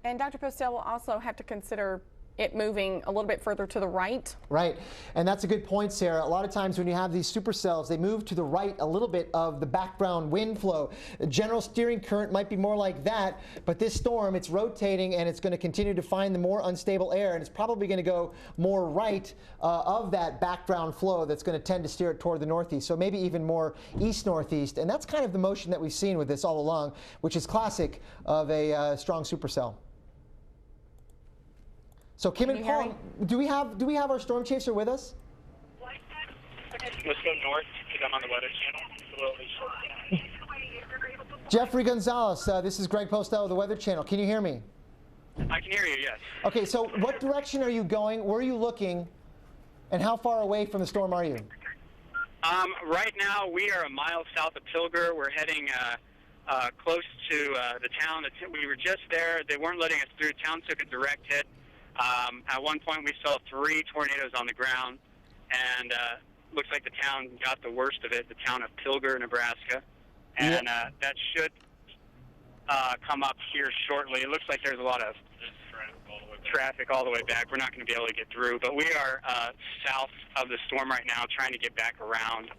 [SPEAKER 5] And Dr. Postel will also have to consider it moving a little bit further to the right.
[SPEAKER 4] Right, and that's a good point, Sarah. A lot of times when you have these supercells, they move to the right a little bit of the background wind flow. The general steering current might be more like that, but this storm, it's rotating and it's going to continue to find the more unstable air, and it's probably going to go more right of that background flow that's going to tend to steer it toward the northeast, so maybe even more east-northeast, and that's kind of the motion that we've seen with this all along, which is classic of a strong supercell. So Kim and Paul, do we have our storm chaser with us?
[SPEAKER 3] Let's go north because I'm on the Weather Channel.
[SPEAKER 4] Jeffrey Gonzalez, this is Greg Postel of the Weather Channel. Can you hear me?
[SPEAKER 3] I can hear you, yes.
[SPEAKER 4] Okay, so what direction are you going? Where are you looking? And how far away from the storm are you?
[SPEAKER 3] Right now, we are a mile south of Pilger. We're heading close to the town. We were just there. They weren't letting us through. Town took a direct hit. At one point, we saw 3 tornadoes on the ground, and looks like the town got the worst of it, the town of Pilger, Nebraska. And that should come up here shortly. It looks like there's a lot of traffic all the way back. We're not going to be able to get through, but we are south of the storm right now, trying to get back around.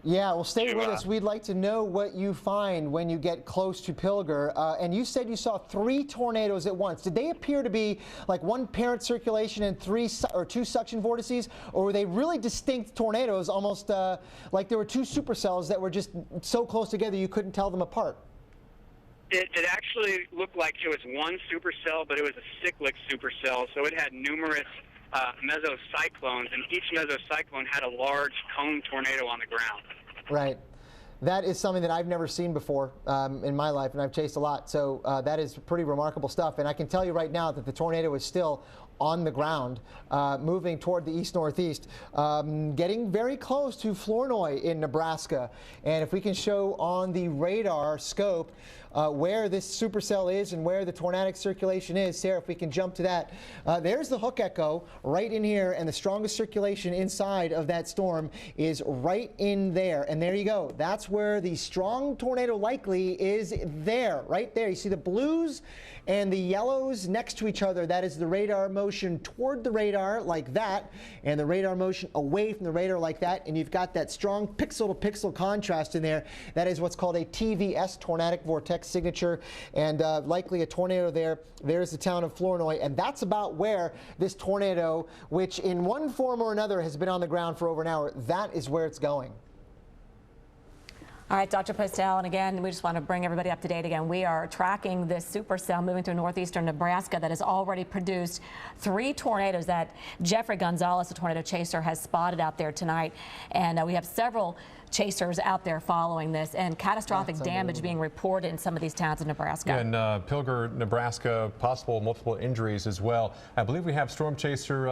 [SPEAKER 4] Yeah, well, stay with us. We'd like to know what you find when you get close to Pilger. And you said you saw 3 tornadoes at once. Did they appear to be like one parent circulation and 2 suction vortices, or were they really distinct tornadoes, almost like there were 2 supercells that were just so close together you couldn't tell them apart?
[SPEAKER 3] It actually looked like it was one supercell, but it was a cyclic supercell, so it had numerous mesocyclones, and each mesocyclone had a large cone tornado on the ground.
[SPEAKER 4] Right. That is something that I've never seen before in my life, and I've chased a lot, so that is pretty remarkable stuff. And I can tell you right now that the tornado is still on the ground, moving toward the east-northeast, getting very close to Flournoy in Nebraska. And if we can show on the radar scope where this supercell is and where the tornadic circulation is, Sarah, if we can jump to that. There's the hook echo right in here, and the strongest circulation inside of that storm is right in there. And there you go. That's where the strong tornado likely is there, right there. You see the blues and the yellows next to each other. That is the radar motion toward the radar like that, and the radar motion away from the radar like that. And you've got that strong pixel-to-pixel contrast in there. That is what's called a TVS, tornadic vortex signature, and likely a tornado there. There's the town of Flournoy, and that's about where this tornado, which in one form or another has been on the ground for over an hour, that is where it's going.
[SPEAKER 2] All right, Dr. Postel, and again, we just want to bring everybody up to date again. We are tracking this supercell moving through northeastern Nebraska that has already produced 3 tornadoes that Jeffrey Gonzalez, the tornado chaser, has spotted out there tonight. And we have several chasers out there following this, and catastrophic damage being reported in some of these towns in Nebraska.
[SPEAKER 1] Yeah, and Pilger, Nebraska, possible multiple injuries as well. I believe we have storm chaser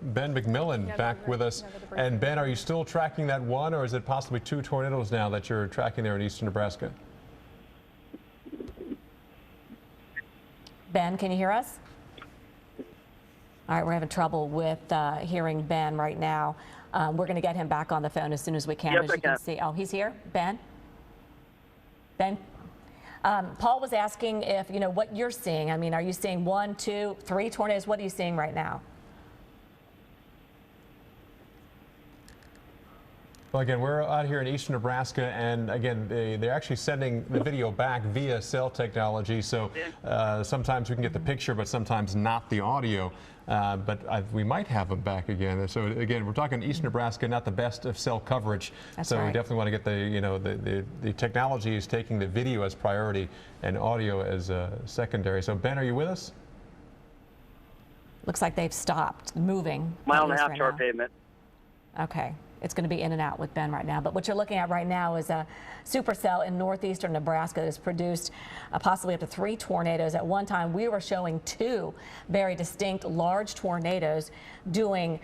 [SPEAKER 1] Ben McMillan back with us. And Ben, are you still tracking that one, or is it possibly 2 tornadoes now that you're tracking there in eastern Nebraska?
[SPEAKER 2] Ben, can you hear us? All right, we're having trouble with hearing Ben right now. We're going to get him back on the phone as soon as we can.
[SPEAKER 3] Yes,
[SPEAKER 2] as you can see. Oh, he's here? Ben? Ben? Paul was asking if, you know, what you're seeing. I mean, are you seeing 1, 2, 3 tornadoes? What are you seeing right now?
[SPEAKER 1] Well, again, we're out here in eastern Nebraska, and again, they're actually sending the video back via cell technology, so sometimes we can get the picture, but sometimes not the audio. But we might have them back again. So again, we're talking eastern Nebraska, not the best of cell coverage.
[SPEAKER 2] That's
[SPEAKER 1] so
[SPEAKER 2] right.
[SPEAKER 1] We definitely want to get the, you know, the technology is taking the video as priority and audio as secondary. So Ben, are you with us?
[SPEAKER 2] Looks like they've stopped moving.
[SPEAKER 3] Mile and a
[SPEAKER 2] at least
[SPEAKER 3] half
[SPEAKER 2] right
[SPEAKER 3] short
[SPEAKER 2] now.
[SPEAKER 3] pavement.
[SPEAKER 2] Okay. It's going to be in and out with Ben right now. But what you're looking at right now is a supercell in northeastern Nebraska that has produced possibly up to 3 tornadoes. At one time, we were showing 2 very distinct large tornadoes doing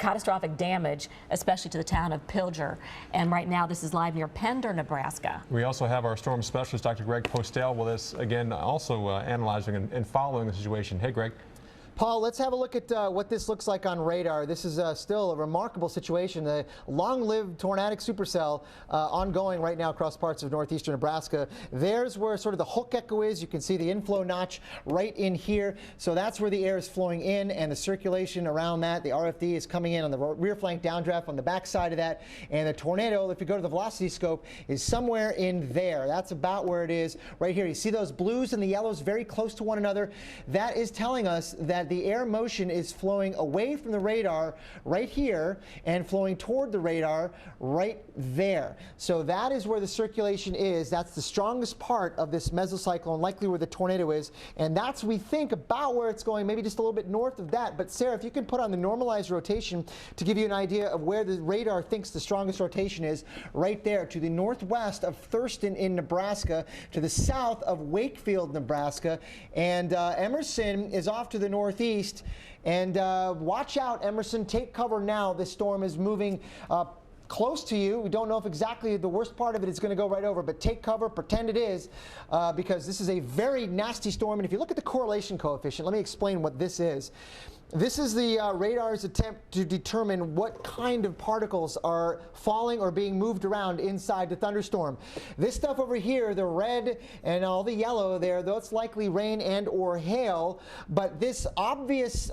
[SPEAKER 2] catastrophic damage, especially to the town of Pilger. And right now, this is live near Pender, Nebraska.
[SPEAKER 1] We also have our storm specialist, Dr. Greg Postel, with us again, also analyzing and following the situation. Hey, Greg.
[SPEAKER 4] Paul, let's have a look at what this looks like on radar. This is still a remarkable situation. A long-lived tornadic supercell ongoing right now across parts of northeastern Nebraska. There's where sort of the hook echo is. You can see the inflow notch right in here. So that's where the air is flowing in, and the circulation around that. The RFD is coming in on the rear flank downdraft on the back side of that. And the tornado, if you go to the velocity scope, is somewhere in there. That's about where it is right here. You see those blues and the yellows very close to one another. That is telling us that the air motion is flowing away from the radar right here and flowing toward the radar right there. So that is where the circulation is. That's the strongest part of this mesocyclone, likely where the tornado is. And that's, we think, about where it's going, maybe just a little bit north of that. But Sarah, if you can put on the normalized rotation to give you an idea of where the radar thinks the strongest rotation is, right there to the northwest of Thurston in Nebraska, to the south of Wakefield, Nebraska. And Emerson is off to the northeast. And watch out, Emerson. Take cover now. This storm is moving close to you. We don't know if exactly the worst part of it is going to go right over, but take cover, pretend it is, because this is a very nasty storm. And if you look at the correlation coefficient, let me explain what this is. This is the radar's attempt to determine what kind of particles are falling or being moved around inside the thunderstorm. This stuff over here, the red and all the yellow there, that's likely rain and or hail, but this obvious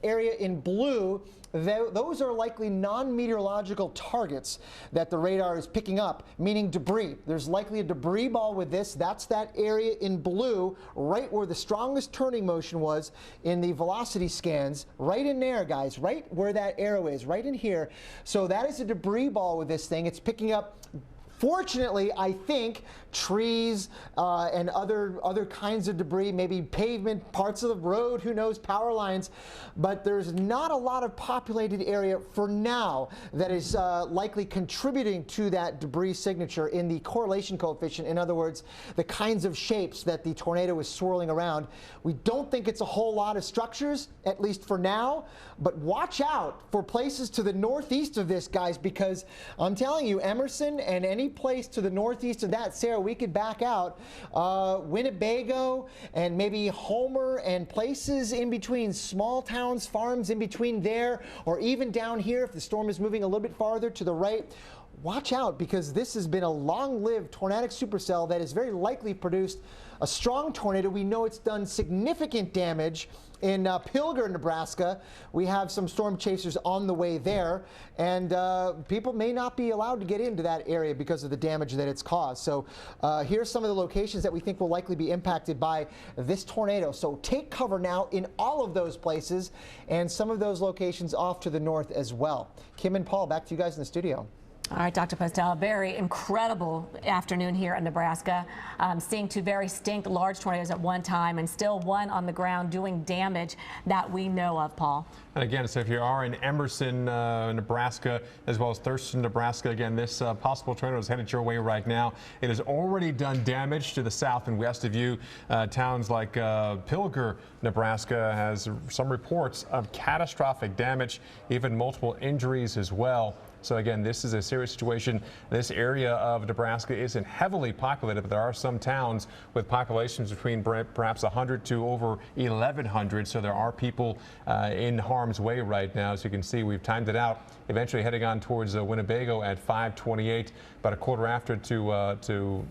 [SPEAKER 4] area in blue, those are likely non-meteorological targets that the radar is picking up, meaning debris. There's likely a debris ball with this. That's that area in blue, right where the strongest turning motion was in the velocity scans. Right in there, guys, right where that arrow is, right in here. So that is a debris ball with this thing. It's picking up, fortunately, I think, trees and other kinds of debris, maybe pavement, parts of the road, who knows, power lines. But there's not a lot of populated area for now that is likely contributing to that debris signature in the correlation coefficient. In other words, the kinds of shapes that the tornado is swirling around. We don't think it's a whole lot of structures, at least for now. But watch out for places to the northeast of this, guys, because I'm telling you, Emerson and any place to the northeast of that, Sarah, we could back out. Winnebago and maybe Homer and places in between, small towns, farms in between there, or even down here if the storm is moving a little bit farther to the right. Watch out, because this has been a long-lived tornadic supercell that has very likely produced a strong tornado. We know it's done significant damage in Pilger, Nebraska. We have some storm chasers on the way there, and people may not be allowed to get into that area because of the damage that it's caused. So here's some of the locations that we think will likely be impacted by this tornado. So take cover now in all of those places, and some of those locations off to the north as well. Kim and Paul, back to you guys in the studio.
[SPEAKER 2] All right, Dr. Postel, a very incredible afternoon here in Nebraska. Seeing two very distinct large tornadoes at one time and still one on the ground doing damage that we know of, Paul.
[SPEAKER 1] And again, so if you are in Emerson, Nebraska, as well as Thurston, Nebraska, again, this possible tornado is headed your way right now. It has already done damage to the south and west of you. Towns like Pilger, Nebraska, has some reports of catastrophic damage, even multiple injuries as well. So again, this is a serious situation. This area of Nebraska isn't heavily populated, but there are some towns with populations between perhaps 100 to over 1,100. So there are people in harm's way right now. As you can see, we've timed it out. Eventually heading on towards Winnebago at 5:28, about a quarter after to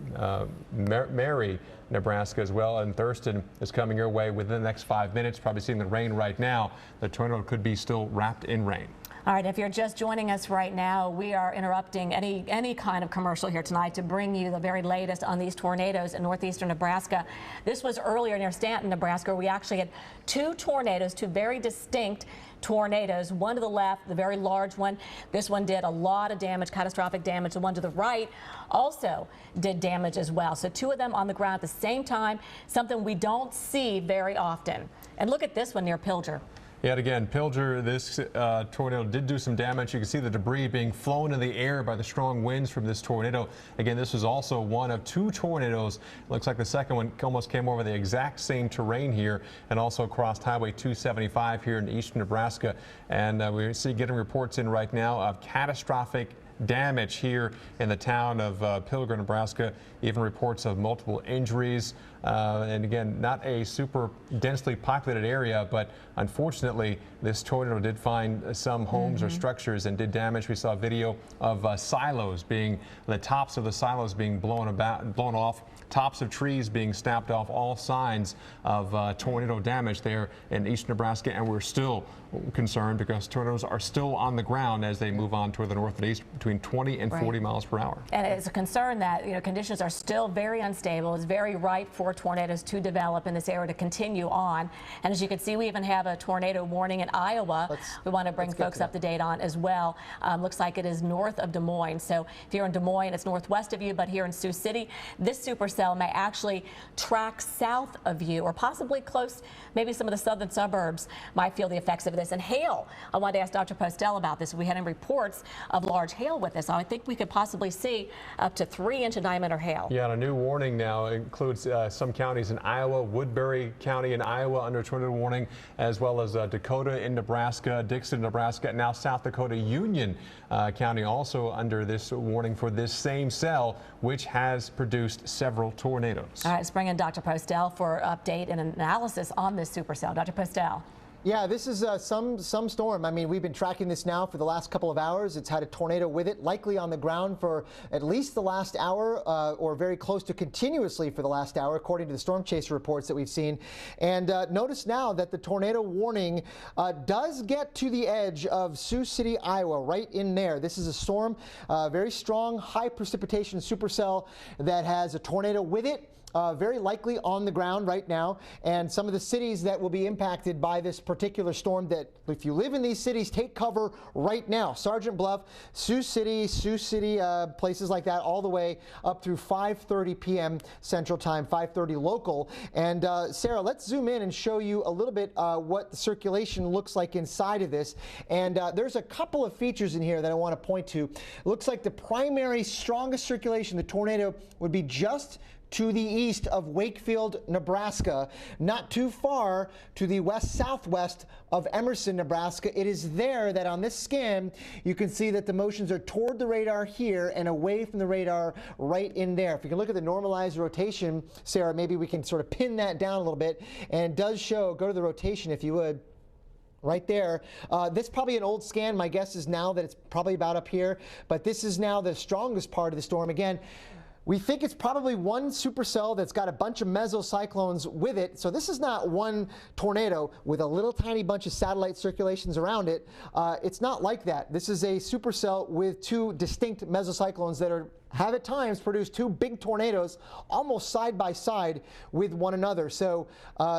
[SPEAKER 1] Mary, Nebraska as well. And Thurston is coming your way within the next 5 minutes. Probably seeing the rain right now. The tornado could be still wrapped in rain.
[SPEAKER 2] All right, if you're just joining us right now, we are interrupting any kind of commercial here tonight to bring you the very latest on these tornadoes in northeastern Nebraska. This was earlier near Stanton, Nebraska. We actually had two tornadoes, two very distinct tornadoes. One to the left, the very large one. This one did a lot of damage, catastrophic damage. The one to the right also did damage as well. So two of them on the ground at the same time, something we don't see very often. And look at this one near Pilger.
[SPEAKER 1] Yet again, Pilger, this tornado did do some damage. You can see the debris being flown in the air by the strong winds from this tornado. Again, this was also one of two tornadoes. Looks like the second one almost came over the exact same terrain here and also crossed Highway 275 here in eastern Nebraska. And we're getting reports in right now of catastrophic damage here in the town of Pilger, Nebraska. Even reports of multiple injuries. And again, not a super densely populated area, but unfortunately, this tornado did find some homes or structures and did damage. We saw a video of silos the tops of the silos being blown off, tops of trees being snapped off, all signs of tornado damage there in eastern Nebraska. And we're still concerned because tornadoes are still on the ground as they move on toward the north and east between 20 and 40 miles per hour. And
[SPEAKER 2] it's a concern that conditions are still very unstable. It's very ripe for tornadoes to develop in this area to continue on. And as you can see, we even have a tornado warning in Iowa. We want to bring folks up to date on as well. Looks like it is north of Des Moines. So if you're in Des Moines, it's northwest of you, but here in Sioux City, this supercell may actually track south of you or possibly close, maybe some of the southern suburbs might feel the effects of this. And hail, I wanted to ask Dr. Postel about this. We had any reports of large hail with this. I think we could possibly see up to 3-inch diameter hail.
[SPEAKER 1] Yeah, and a new warning now includes some counties in Iowa, Woodbury County in Iowa under tornado warning, as well as Dakota in Nebraska, Dixon, Nebraska, and now South Dakota Union County also under this warning for this same cell, which has produced several tornadoes.
[SPEAKER 2] All right, let's bring in Dr. Postel for an update and analysis on this supercell. Dr. Postel.
[SPEAKER 4] Yeah, this is some storm. I mean, we've been tracking this now for the last couple of hours. It's had a tornado with it, likely on the ground for at least the last hour or very close to continuously for the last hour, according to the storm chaser reports that we've seen. And notice now that the tornado warning does get to the edge of Sioux City, Iowa, right in there. This is a storm, very strong, high precipitation supercell that has a tornado with it. Very likely on the ground right now, and some of the cities that will be impacted by this particular storm that if you live in these cities, take cover right now. Sergeant Bluff, Sioux City, places like that all the way up through 5:30 p.m. Central Time, 5:30 local. And Sarah, let's zoom in and show you a little bit what the circulation looks like inside of this. And there's a couple of features in here that I want to point to. It looks like the primary strongest circulation, the tornado, would be just to the east of Wakefield, Nebraska, not too far to the west-southwest of Emerson, Nebraska. It is there that on this scan, you can see that the motions are toward the radar here and away from the radar right in there. If you can look at the normalized rotation, Sarah, maybe we can sort of pin that down a little bit. And it does show, go to the rotation if you would. Right there. This is probably an old scan. My guess is now that it's probably about up here. But this is now the strongest part of the storm. Again, we think it's probably one supercell that's got a bunch of mesocyclones with it. So this is not one tornado with a little tiny bunch of satellite circulations around it. It's not like that. This is a supercell with two distinct mesocyclones that are have at times produced two big tornadoes almost side by side with one another. So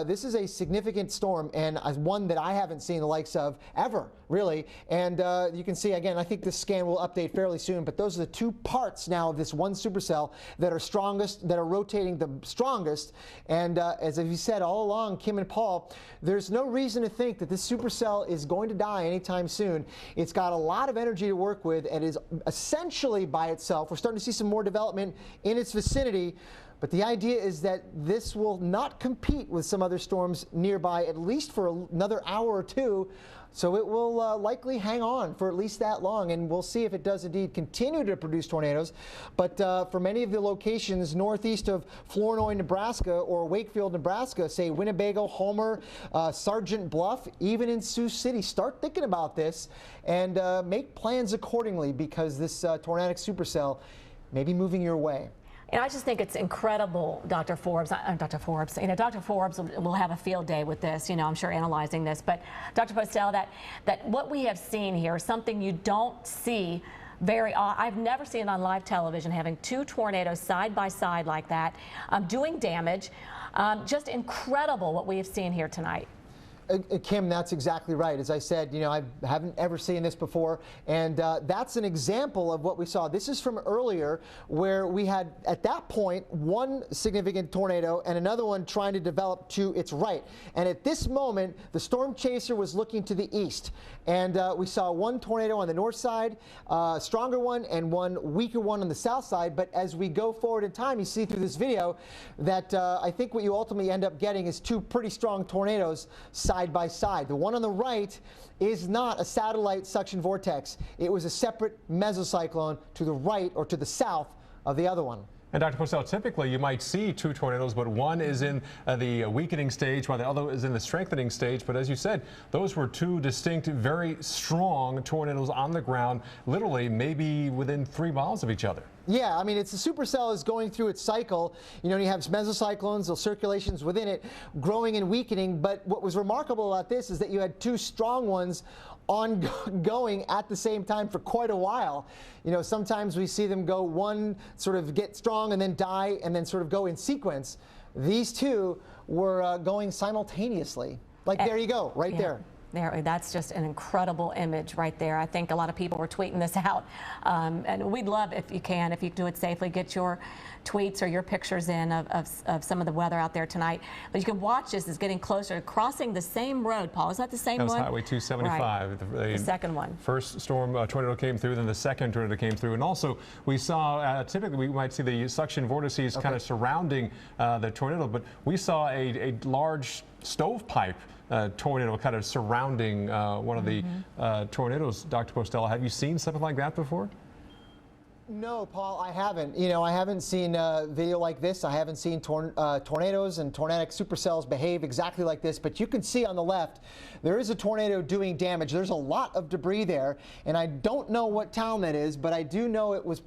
[SPEAKER 4] this is a significant storm, and one that I haven't seen the likes of ever, really. And you can see, again, I think this scan will update fairly soon, but those are the two parts now of this one supercell that are strongest, that are rotating the strongest. And as you said all along, Kim and Paul, there's no reason to think that this supercell is going to die anytime soon. It's got a lot of energy to work with and is essentially by itself. We're starting to see some more development in its vicinity, but the idea is that this will not compete with some other storms nearby, at least for another hour or two. So it will likely hang on for at least that long, and we'll see if it does indeed continue to produce tornadoes. But for many of the locations northeast of Flournoy, Nebraska, or Wakefield, Nebraska, say Winnebago, Homer, Sergeant Bluff, even in Sioux City, start thinking about this and make plans accordingly, because this tornadic supercell may be moving your way.
[SPEAKER 2] And I just think it's incredible, Dr. Forbes, Dr. Forbes will have a field day with this, I'm sure, analyzing this. But Dr. Postell, that what we have seen here is something you don't see I've never seen it on live television, having two tornadoes side by side like that, doing damage. Just incredible what we have seen here tonight.
[SPEAKER 4] Kim, that's exactly right. As I said, I haven't ever seen this before, and that's an example of what we saw. This is from earlier, where we had, at that point, one significant tornado and another one trying to develop to its right. And at this moment, the storm chaser was looking to the east, and we saw one tornado on the north side, stronger one, and one weaker one on the south side. But as we go forward in time, you see through this video that I think what you ultimately end up getting is two pretty strong tornadoes side by side. The one on the right is not a satellite suction vortex. It was a separate mesocyclone to the right or to the south of the other one.
[SPEAKER 1] And Dr. Postell, typically you might see two tornadoes, but one is in the weakening stage while the other is in the strengthening stage. But as you said, those were two distinct, very strong tornadoes on the ground, literally maybe within 3 miles of each other.
[SPEAKER 4] Yeah, I mean, it's the supercell is going through its cycle. You have mesocyclones, those circulations within it, growing and weakening. But what was remarkable about this is that you had two strong ones ongoing at the same time for quite a while. Sometimes we see them go, one sort of get strong and then die and then sort of go in sequence. These two were going simultaneously. Like, there you go, right there.
[SPEAKER 2] That's just an incredible image right there. I think a lot of people were tweeting this out, and we'd love, if you do it safely, get your tweets or your pictures in of some of the weather out there tonight. But you can watch this. It's getting closer, crossing the same road. Paul, is that the same one?
[SPEAKER 1] That was Highway 275.
[SPEAKER 2] Right. The second one.
[SPEAKER 1] First storm tornado came through, then the second tornado came through. And also we saw, typically we might see the suction vortices kind of surrounding the tornado, but we saw a large stovepipe tornado kind of surrounding one of the tornadoes. Dr. Postell, have you seen something like that before?
[SPEAKER 4] No, Paul, I haven't. I haven't seen a video like this. I haven't seen tornadoes and tornadic supercells behave exactly like this. But you can see on the left, there is a tornado doing damage. There's a lot of debris there, and I don't know what town that is, but I do know it was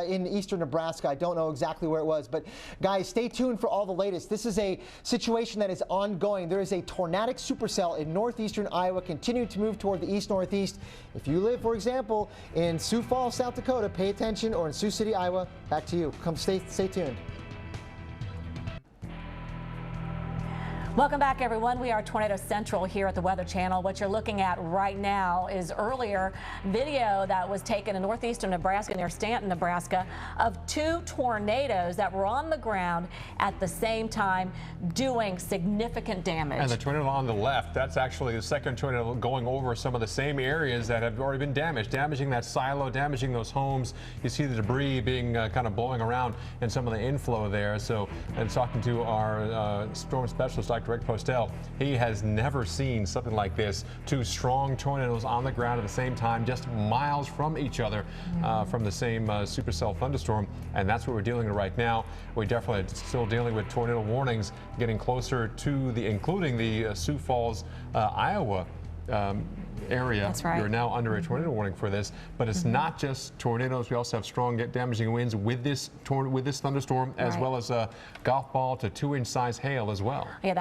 [SPEAKER 4] in eastern Nebraska. I don't know exactly where it was, but guys, stay tuned for all the latest. This is a situation that is ongoing. There is a tornadic supercell in northeastern Iowa continuing to move toward the east-northeast. If you live, for example, in Sioux Falls, South Dakota, pay attention, or in Sioux City, Iowa, back to you. Stay tuned.
[SPEAKER 2] Welcome back, everyone. We are Tornado Central here at the Weather Channel. What you're looking at right now is earlier video that was taken in northeastern Nebraska near Stanton, Nebraska, of two tornadoes that were on the ground at the same time doing significant damage.
[SPEAKER 1] And the tornado on the left, that's actually the second tornado going over some of the same areas that have already been damaged, damaging that silo, damaging those homes. You see the debris being kind of blowing around and some of the inflow there. So, and talking to our storm specialist, Dr. Rick Postell, he has never seen something like this. Two strong tornadoes on the ground at the same time, just miles from each other, from the same supercell thunderstorm, and that's what we're dealing with right now. We definitely are still dealing with tornado warnings getting closer to including the Sioux Falls, Iowa area.
[SPEAKER 2] That's right.
[SPEAKER 1] You're now under a tornado warning for this, but it's not just tornadoes. We also have strong damaging winds with this thunderstorm, as well as a golf ball to 2-inch size hail as well.
[SPEAKER 2] Yeah,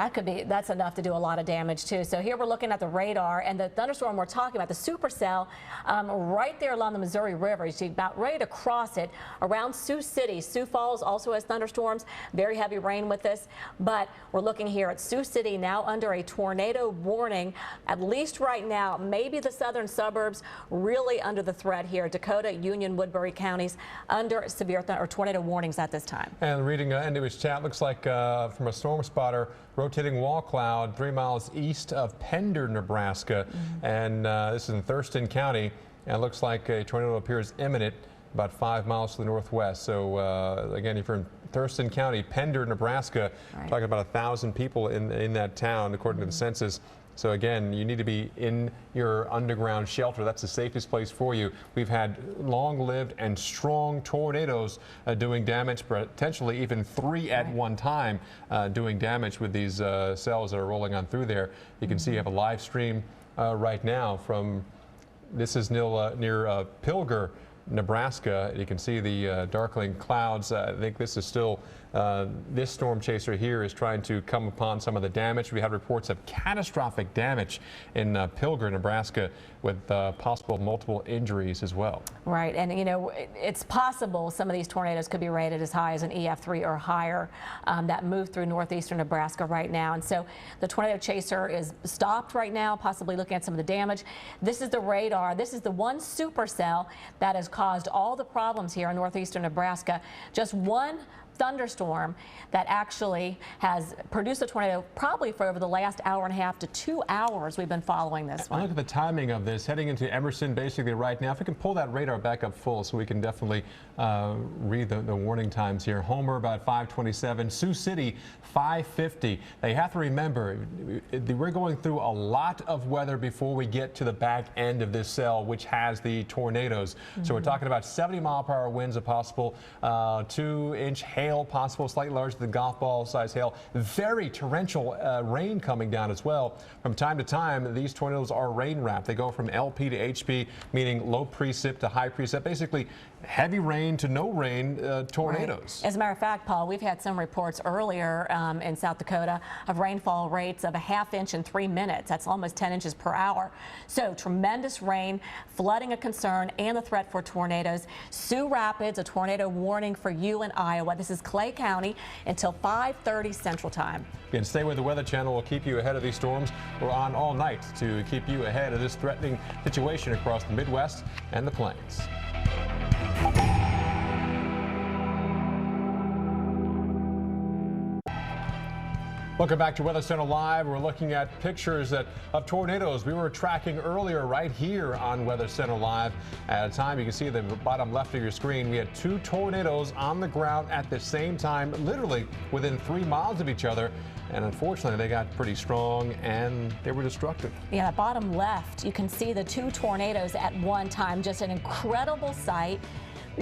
[SPEAKER 2] that's enough to do a lot of damage too. So here we're looking at the radar, and the thunderstorm we're talking about, the supercell, right there along the Missouri River. You see about ready to cross it around Sioux City. Sioux Falls also has thunderstorms, very heavy rain with this, but we're looking here at Sioux City now under a tornado warning, at least right now. Maybe the southern suburbs really under the threat here. Dakota, Union, Woodbury counties under severe tornado warnings at this time.
[SPEAKER 1] And reading into his chat, looks like from a storm spotter, rotating wall cloud 3 miles east of Pender, Nebraska. And this is in Thurston County. And it looks like a tornado appears imminent about 5 miles to the northwest. So again, if you're in Thurston County, Pender, Nebraska, talking about 1,000 people in that town, according to the census. So again, you need to be in your underground shelter. That's the safest place for you. We've had long-lived and strong tornadoes doing damage, potentially even 3 at one time doing damage with these cells that are rolling on through there. You can see you have a live stream right now from, this is near Pilger, Nebraska. You can see the darkling clouds. I think this is still, this storm chaser here is trying to come upon some of the damage. We had reports of catastrophic damage in Pilger, Nebraska, with possible multiple injuries as well.
[SPEAKER 2] Right, and you know, it's possible some of these tornadoes could be rated as high as an EF3 or higher that move through northeastern Nebraska right now. And so the tornado chaser is stopped right now, possibly looking at some of the damage. This is the radar. This is the one supercell that has caused all the problems here in northeastern Nebraska. Just one thunderstorm that actually has produced a tornado probably for over the last hour and a half to 2 hours. We've been following this one.
[SPEAKER 1] Look at the timing of this, heading into Emerson basically right now. If we can pull that radar back up full so we can definitely read the warning times here. Homer about 5:27, Sioux City 5:50. They have to remember we're going through a lot of weather before we get to the back end of this cell, which has the tornadoes. So we're talking about 70-mile-per-hour winds, a possible 2-inch hail, possible slightly larger than golf ball size hail. Very torrential rain coming down as well. From time to time, these tornadoes are rain wrapped. They go from LP to HP, meaning low precip to high precip. Basically, heavy rain to no rain tornadoes.
[SPEAKER 2] Right. As a matter of fact, Paul, we've had some reports earlier in South Dakota of rainfall rates of a ½ inch in 3 minutes. That's almost 10 inches per hour. So tremendous rain, flooding a concern, and the threat for tornadoes. Sioux Rapids, a tornado warning for you in Iowa. This is Clay County until 5:30 Central Time.
[SPEAKER 1] And stay with the Weather Channel. We'll keep you ahead of these storms. We're on all night to keep you ahead of this threatening situation across the Midwest and the Plains. Welcome back to Weather Center Live. We're looking at pictures of tornadoes we were tracking earlier right here on Weather Center Live. At a time, you can see the bottom left of your screen, we had 2 tornadoes on the ground at the same time, literally within 3 miles of each other. And unfortunately, they got pretty strong and they were destructive.
[SPEAKER 2] Yeah, bottom left, you can see the 2 tornadoes at one time. Just an incredible sight.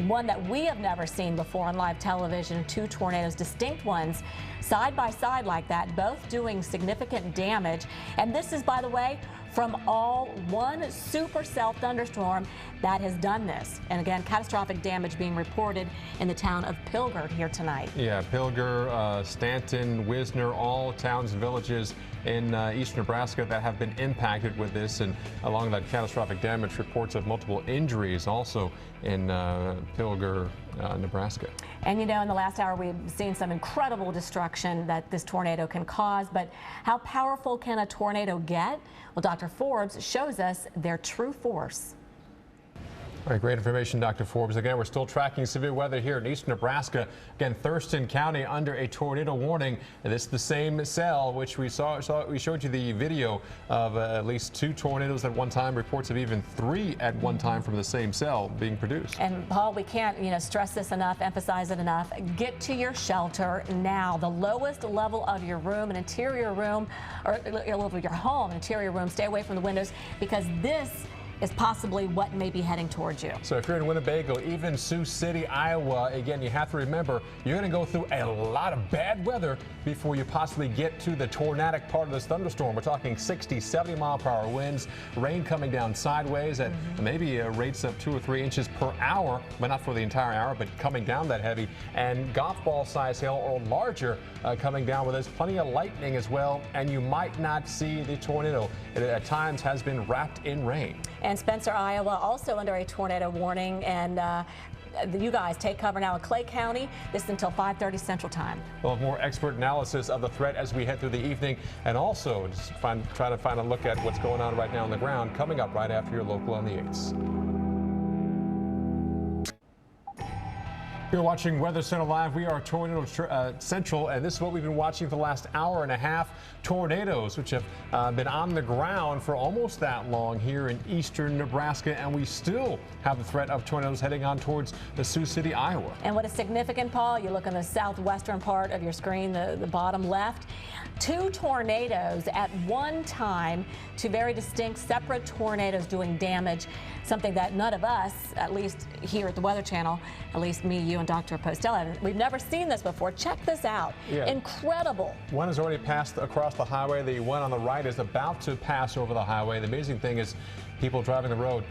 [SPEAKER 2] One that we have never seen before on live television. 2 tornadoes, distinct ones, side by side like that, both doing significant damage. And this is, by the way, from all one supercell thunderstorm that has done this. And again, catastrophic damage being reported in the town of Pilger here tonight. Yeah,
[SPEAKER 1] Pilger, Stanton, Wisner, all towns and villages in eastern Nebraska that have been impacted with this, and along that catastrophic damage, reports of multiple injuries also in Pilger, Nebraska.
[SPEAKER 2] And you know, in the last hour, we've seen some incredible destruction that this tornado can cause, but how powerful can a tornado get? Well, Dr. Forbes shows us their true force.
[SPEAKER 1] All right, great information, Dr. Forbes. Again, we're still tracking severe weather here in eastern Nebraska. Again, Thurston County under a tornado warning. And this is the same cell which we showed you the video of at least 2 tornadoes at one time. Reports of even 3 at one time from the same cell being produced. And
[SPEAKER 2] Paul, we can't stress this enough, emphasize it enough. Get to your shelter now. The lowest level of your room, an interior room, or level of your home, an interior room. Stay away from the windows, because this is possibly what may be heading towards you.
[SPEAKER 1] So if you're in Winnebago, even Sioux City, Iowa, again, you have to remember you're going to go through a lot of bad weather before you possibly get to the tornadic part of this thunderstorm. We're talking 60, 70 mile per hour winds, rain coming down sideways at maybe rates of 2 or 3 inches per hour, but not for the entire hour, but coming down that heavy, and golf ball size hail or larger coming down with us. Plenty of lightning as well, and you might not see the tornado. It at times has been wrapped in rain.
[SPEAKER 2] And Spencer, Iowa, also under a tornado warning, and you guys take cover now in Clay County. This is until 5:30 Central Time.
[SPEAKER 1] We'll have more expert analysis of the threat as we head through the evening, and also just try to find a look at what's going on right now on the ground coming up right after your local on the 8s. You're watching Weather Center Live. We are Tornado Central, and this is what we've been watching for the last hour and a half. Tornadoes, which have been on the ground for almost that long here in eastern Nebraska, and we still have the threat of tornadoes heading on towards the Sioux City, Iowa.
[SPEAKER 2] And what is significant, Paul, you look on the southwestern part of your screen, the bottom left, 2 tornadoes at one time, 2 very distinct separate tornadoes doing damage, something that none of us, at least here at the Weather Channel, at least me, you, and Dr. Postella, we've never seen this before. Check this out.
[SPEAKER 1] Yeah.
[SPEAKER 2] Incredible.
[SPEAKER 1] One has already passed across the highway. The one on the right is about to pass over the highway. The amazing thing is people driving the road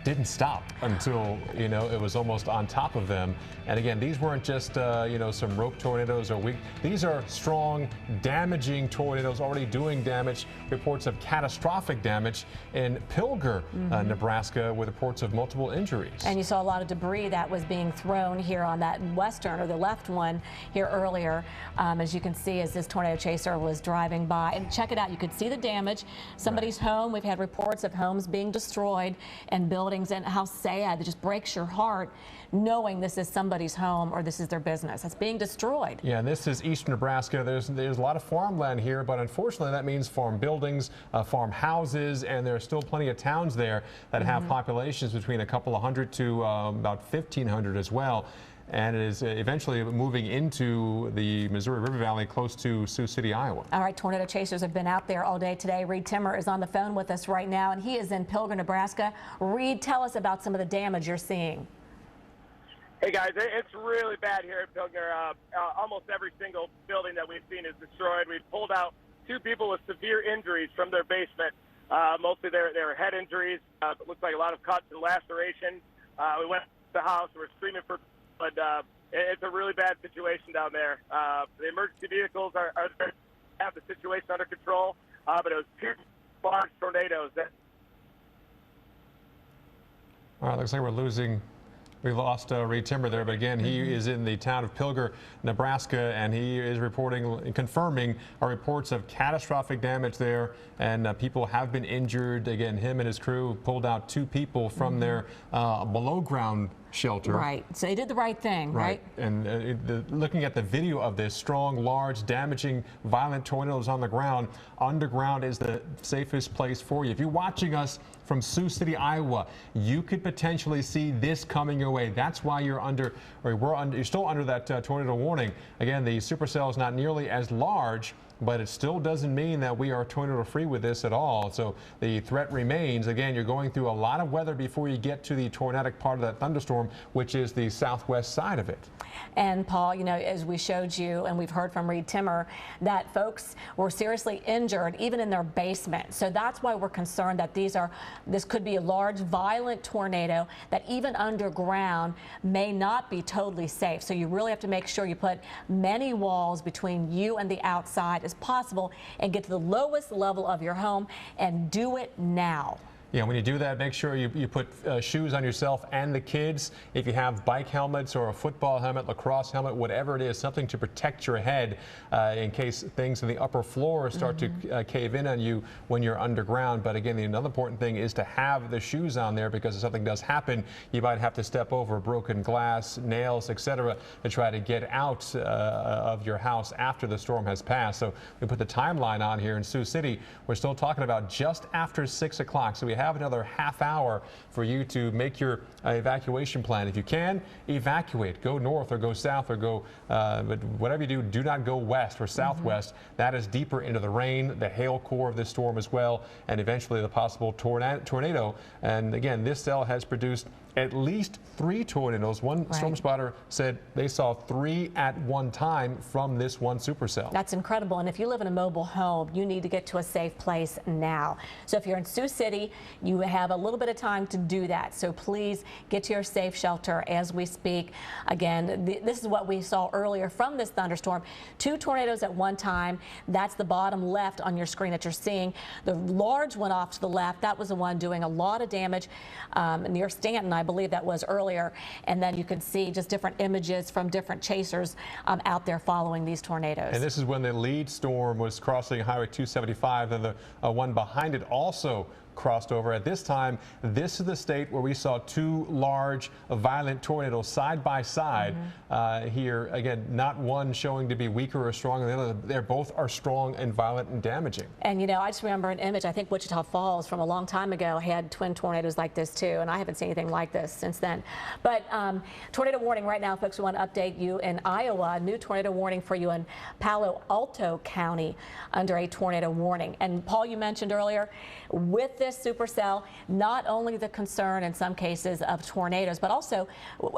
[SPEAKER 1] didn't stop until, it was almost on top of them. And again, these weren't just, some rope tornadoes or weak. These are strong, damaging tornadoes already doing damage. Reports of catastrophic damage in Pilger, Nebraska, with reports of multiple injuries.
[SPEAKER 2] And you saw a lot of debris that was being thrown here on that western or the left one here earlier, as you can see, as this tornado chaser was driving by. And check it out. You could see the damage. Somebody's home. We've had reports of homes being destroyed and buildings, and how sad. It just breaks your heart knowing this is somebody's home or this is their business that's being destroyed.
[SPEAKER 1] Yeah, and this is eastern Nebraska. There's a lot of farmland here, but unfortunately that means farm buildings, farm houses, and there are still plenty of towns there that have populations between a couple of hundred to about 1,500 as well. And it is eventually moving into the Missouri River Valley close to Sioux City, Iowa.
[SPEAKER 2] All right, tornado chasers have been out there all day today. Reed Timmer is on the phone with us right now, and he is in Pilger, Nebraska. Reed, tell us about some of the damage you're seeing.
[SPEAKER 6] Hey guys, it's really bad here at Pilger. Almost every single building that we've seen is destroyed. We've pulled out 2 people with severe injuries from their basement. Mostly their head injuries. It looks like a lot of cuts and laceration. We went to the house. We're screaming for, but it's a really bad situation down there. The emergency vehicles are there to have the situation under control, but it was 2 large tornadoes.
[SPEAKER 1] All right, looks like we lost Reed Timmer there, but again, he is in the town of Pilger, Nebraska, and he is reporting, confirming reports of catastrophic damage there, and people have been injured. Again, him and his crew pulled out 2 people from their below ground shelter.
[SPEAKER 2] Right. So they did the right thing, right?
[SPEAKER 1] And looking at the video of this, strong, large, damaging, violent tornadoes on the ground, underground is the safest place for you. If you're watching us from Sioux City, Iowa, you could potentially see this coming your way. That's why you're you're still under that tornado warning. Again, the Supercell is not nearly as large, but it still doesn't mean that we are tornado free with this at all. So the threat remains. Again, you're going through a lot of weather before you get to the tornadic part of that thunderstorm, which is the southwest side of it.
[SPEAKER 2] And Paul, as we showed you, and we've heard from Reed Timmer, that folks were seriously injured even in their basement. So that's why we're concerned that this could be a large, violent tornado that even underground may not be totally safe. So you really have to make sure you put many walls between you and the outside as possible and get to the lowest level of your home, and do it now.
[SPEAKER 1] Yeah, when you do that, make sure you put shoes on yourself and the kids. If you have bike helmets or a football helmet, lacrosse helmet, whatever it is, something to protect your head in case things in the upper floor start to cave in on you when you're underground. But again, another important thing is to have the shoes on there, because if something does happen, you might have to step over broken glass, nails, etc., to try to get out of your house after the storm has passed. So we put the timeline on here in Sioux City. We're still talking about just after 6 o'clock. So we have another half hour for you to make your evacuation plan. If you can, evacuate. Go north or go south or go, but whatever you do, do not go west or southwest. That is deeper into the rain, the hail core of this storm as well, and eventually the possible tornado. And again, this cell has produced at least 3 tornadoes. One storm spotter said they saw 3 at one time from this one supercell.
[SPEAKER 2] That's incredible. And if you live in a mobile home, you need to get to a safe place now. So if you're in Sioux City, you have a little bit of time to do that. So please get to your safe shelter as we speak. Again, this is what we saw earlier from this thunderstorm. 2 tornadoes at one time. That's the bottom left on your screen that you're seeing. The large one off to the left, that was the one doing a lot of damage near Stanton, I believe that was earlier. And then you can see just different images from different chasers out there following these tornadoes.
[SPEAKER 1] And this is when the lead storm was crossing Highway 275, and the one behind it also crossed over. At this time, this is the state where we saw 2 large violent tornadoes side by side here. Again, not one showing to be weaker or stronger than the other. They're both are strong and violent and damaging.
[SPEAKER 2] And you know, I just remember an image, I think Wichita Falls from a long time ago had twin tornadoes like this too, and I haven't seen anything like this since then. But tornado warning right now, folks. We want to update you in Iowa. New tornado warning for you in Palo Alto County under a tornado warning. And Paul, you mentioned earlier, with this supercell, not only the concern in some cases of tornadoes, but also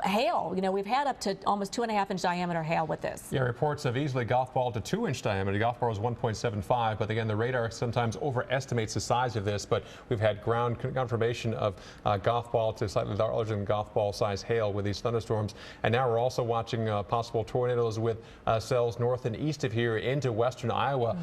[SPEAKER 2] hail. You know, we've had up to almost 2.5-inch diameter hail with this.
[SPEAKER 1] Yeah, reports of easily golf ball to 2-inch diameter. The golf ball is 1.75, but again, the radar sometimes overestimates the size of this. But we've had ground confirmation of golf ball to slightly larger than golf ball size hail with these thunderstorms. And now we're also watching possible tornadoes with cells north and east of here into western Iowa.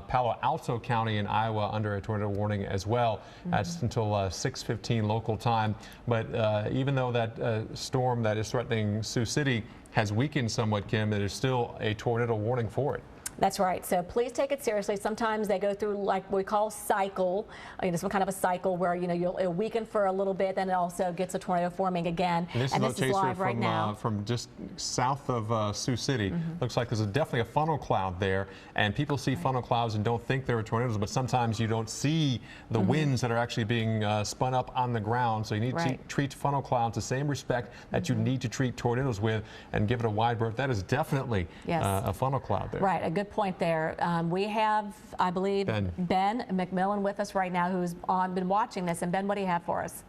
[SPEAKER 1] Palo Alto County in Iowa under a tornado warning as well. That's until 6:15 local time. But even though that storm that is threatening Sioux City has weakened somewhat, Kim, there is still a tornado warning for it.
[SPEAKER 2] That's right. So please take it seriously. Sometimes they go through like we call cycle, some kind of a cycle where, you know, it'll weaken for a little bit, then it also gets a tornado forming again.
[SPEAKER 1] And this is live right now from just south of Sioux City. Looks like there's definitely a funnel cloud there, and people see funnel clouds and don't think there are tornadoes, but sometimes you don't see the winds that are actually being spun up on the ground. So you need to treat funnel clouds the same respect that you need to treat tornadoes with, and give it a wide berth. That is definitely a funnel cloud there.
[SPEAKER 2] Right. A good point there. We have, I believe, Ben McMillan with us right now, who's been watching this. And Ben, what do you have for us?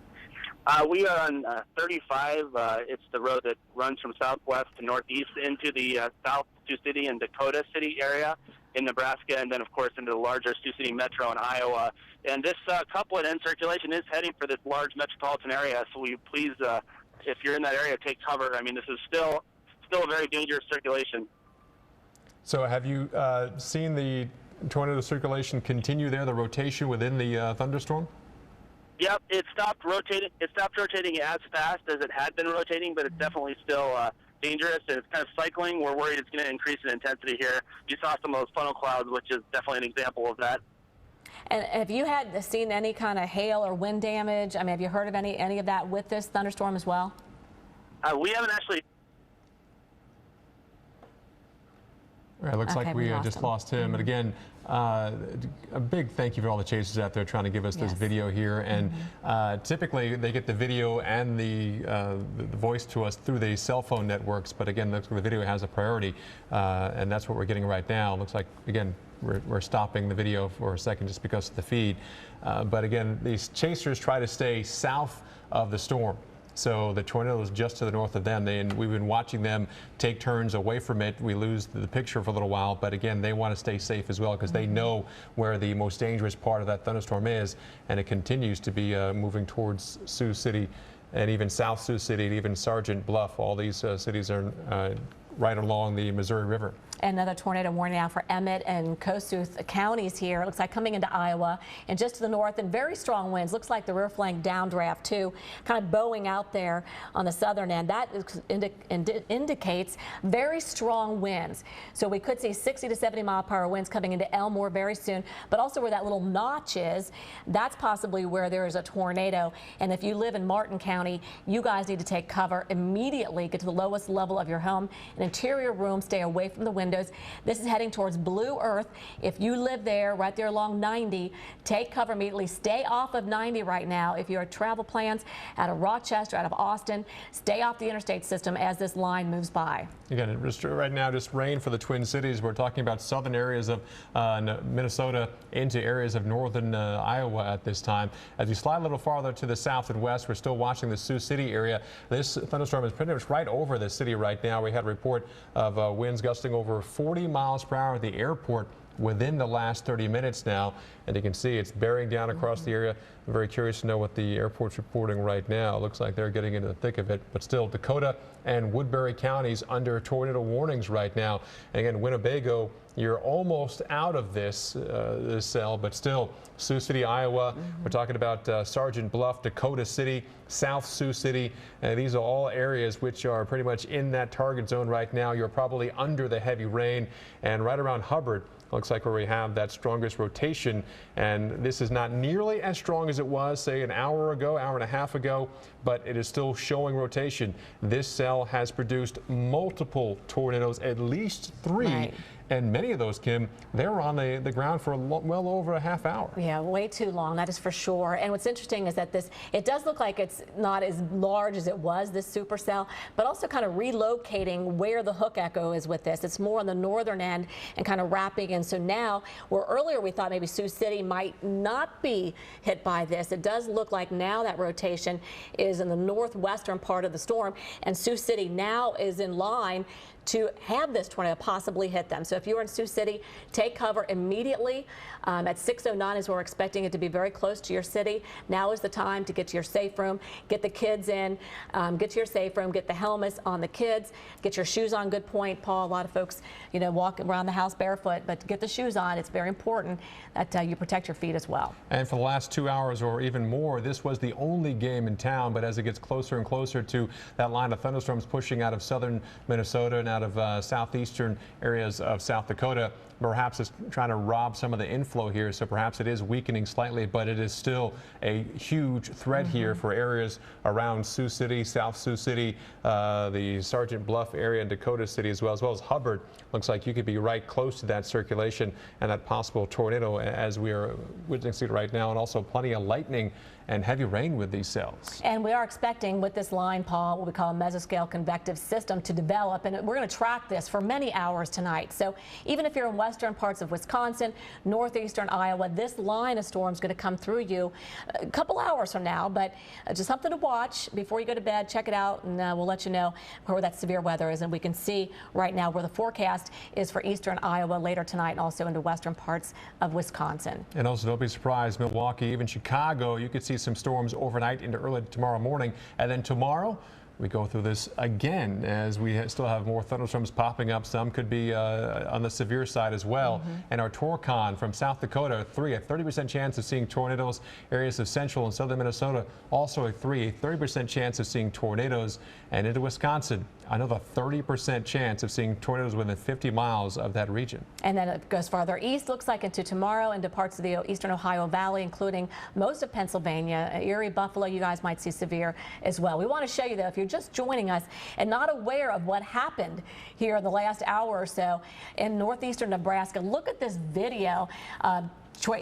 [SPEAKER 3] We are on 35. It's the road that runs from southwest to northeast into the South Sioux City and Dakota City area in Nebraska, and then, of course, into the larger Sioux City metro in Iowa. And this couplet in circulation is heading for this large metropolitan area, so will you please, if you're in that area, take cover. I mean, this is still a very dangerous circulation.
[SPEAKER 1] So have you seen the tornado circulation continue there, the rotation within the thunderstorm?
[SPEAKER 3] Yep, it stopped rotating. It stopped rotating as fast as it had been rotating, but it's definitely still dangerous, and it's kind of cycling. We're worried it's going to increase in intensity here. You saw some of those funnel clouds, which is definitely an example of that.
[SPEAKER 2] And have you seen any kind of hail or wind damage? I mean, have you heard of any of that with this thunderstorm as well?
[SPEAKER 3] We haven't actually.
[SPEAKER 1] All right, looks like we just lost him. And again, a big thank you for all the chasers out there trying to give us this video here. And typically they get the video and the voice to us through the cell phone networks. But again, the video has a priority, and that's what we're getting right now. Looks like, again, we're stopping the video for a second just because of the feed. But again, these chasers try to stay south of the storm. So the tornado is just to the north of them, and we've been watching them take turns away from it. We lose the picture for a little while, but again, they want to stay safe as well because they know where the most dangerous part of that thunderstorm is, and it continues to be moving towards Sioux City and even South Sioux City and even Sergeant Bluff. All these cities are right along the Missouri River.
[SPEAKER 2] Another tornado warning now for Emmett and Kossuth counties here. It looks like coming into Iowa and just to the north, and very strong winds. Looks like the rear flank downdraft too, kind of bowing out there on the southern end. That indicates very strong winds. So we could see 60 to 70 mile per hour winds coming into Elmore very soon, but also where that little notch is, that's possibly where there is a tornado. And if you live in Martin County, you guys need to take cover immediately. Get to the lowest level of your home, an interior room, stay away from the window. windows. This is heading towards Blue Earth. If you live there, right there along 90, take cover immediately. Stay off of 90 right now. If you have travel plans out of Rochester, out of Austin, stay off the interstate system as this line moves by.
[SPEAKER 1] Again, right now, just rain for the Twin Cities. We're talking about southern areas of Minnesota into areas of northern Iowa at this time. As we slide a little farther to the south and west, we're still watching the Sioux City area. This thunderstorm is pretty much right over the city right now. We had a report of winds gusting over 40 miles per hour at the airport within the last 30 minutes now, and you can see it's bearing down across the area. I'm very curious to know what the airport's reporting right now. It looks like they're getting into the thick of it, but still Dakota and Woodbury counties under tornado warnings right now. And again, Winnebago, you're almost out of this cell, but still Sioux City, Iowa. We're talking about Sergeant Bluff, Dakota City, South Sioux City. These are all areas which are pretty much in that target zone right now. You're probably under the heavy rain, and right around Hubbard, looks like where we have that strongest rotation, and this is not nearly as strong as it was, say, an hour ago, hour and a half ago, but it is still showing rotation. This cell has produced multiple tornadoes, at least 3. Right. And many of those, Kim, they were on the ground for well over a half hour. Yeah, way too long, that is for sure. And what's interesting is that it does look like it's not as large as it was, this supercell, but also kind of relocating where the hook echo is with this. It's more on the northern end and kind of wrapping in. So now, where earlier we thought maybe Sioux City might not be hit by this, it does look like now that rotation is in the northwestern part of the storm, and Sioux City now is in line to have this tornado possibly hit them. So if you're in Sioux City, take cover immediately. At 6:09 is where we're expecting it to be very close to your city. Now is the time to get to your safe room, get the kids in, get to your safe room, get the helmets on the kids, get your shoes on. Good point, Paul. A lot of folks, walk around the house barefoot, but get the shoes on. It's very important that you protect your feet as well. And for the last 2 hours or even more, this was the only game in town, but as it gets closer and closer to that line of thunderstorms pushing out of southern Minnesota and out of southeastern areas of South Dakota, perhaps it's trying to rob some of the inflow here, so perhaps it is weakening slightly, but it is still a huge threat here for areas around Sioux City, South Sioux City, the Sergeant Bluff area, and Dakota City as well as Hubbard. Looks like you could be right close to that circulation and that possible tornado as we are witnessing right now, and also plenty of lightning and heavy rain with these cells. And we are expecting with this line, Paul, what we call a mesoscale convective system to develop, and we're going to track this for many hours tonight. So even if you're in western parts of Wisconsin, northeastern Iowa, this line of storm is going to come through you a couple hours from now, but just something to watch before you go to bed. Check it out, and we'll let you know where that severe weather is. And we can see right now where the forecast is for eastern Iowa later tonight and also into western parts of Wisconsin. And also don't be surprised, Milwaukee, even Chicago, you could see some storms overnight into early tomorrow morning, and then tomorrow we go through this again as we still have more thunderstorms popping up. Some could be on the severe side as well. And our Torcon from South Dakota, a 30% chance of seeing tornadoes. Areas of central and southern Minnesota, also a 30% chance of seeing tornadoes. And into Wisconsin, another 30% chance of seeing tornadoes within 50 miles of that region. And then it goes farther east, looks like into tomorrow, into parts of the eastern Ohio Valley, including most of Pennsylvania. Erie, Buffalo, you guys might see severe as well. We want to show you, though, if you're just joining us and not aware of what happened here in the last hour or so in northeastern Nebraska, look at this video.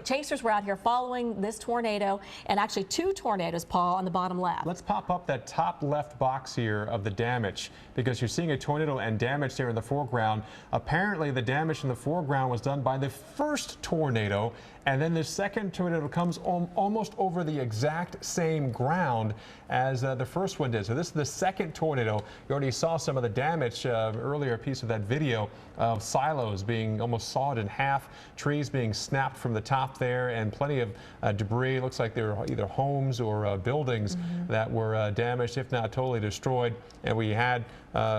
[SPEAKER 1] Chasers were out here following this tornado, and actually 2 tornadoes, Paul, on the bottom left. Let's pop up that top left box here of the damage, because you're seeing a tornado and damage there in the foreground. Apparently the damage in the foreground was done by the first tornado, and then the second tornado comes almost over the exact same ground as the first one did. So this is the second tornado. You already saw some of the damage, earlier piece of that video, of silos being almost sawed in half, trees being snapped from the top there, and plenty of debris. Looks like they were either homes or buildings that were damaged, if not totally destroyed. And we had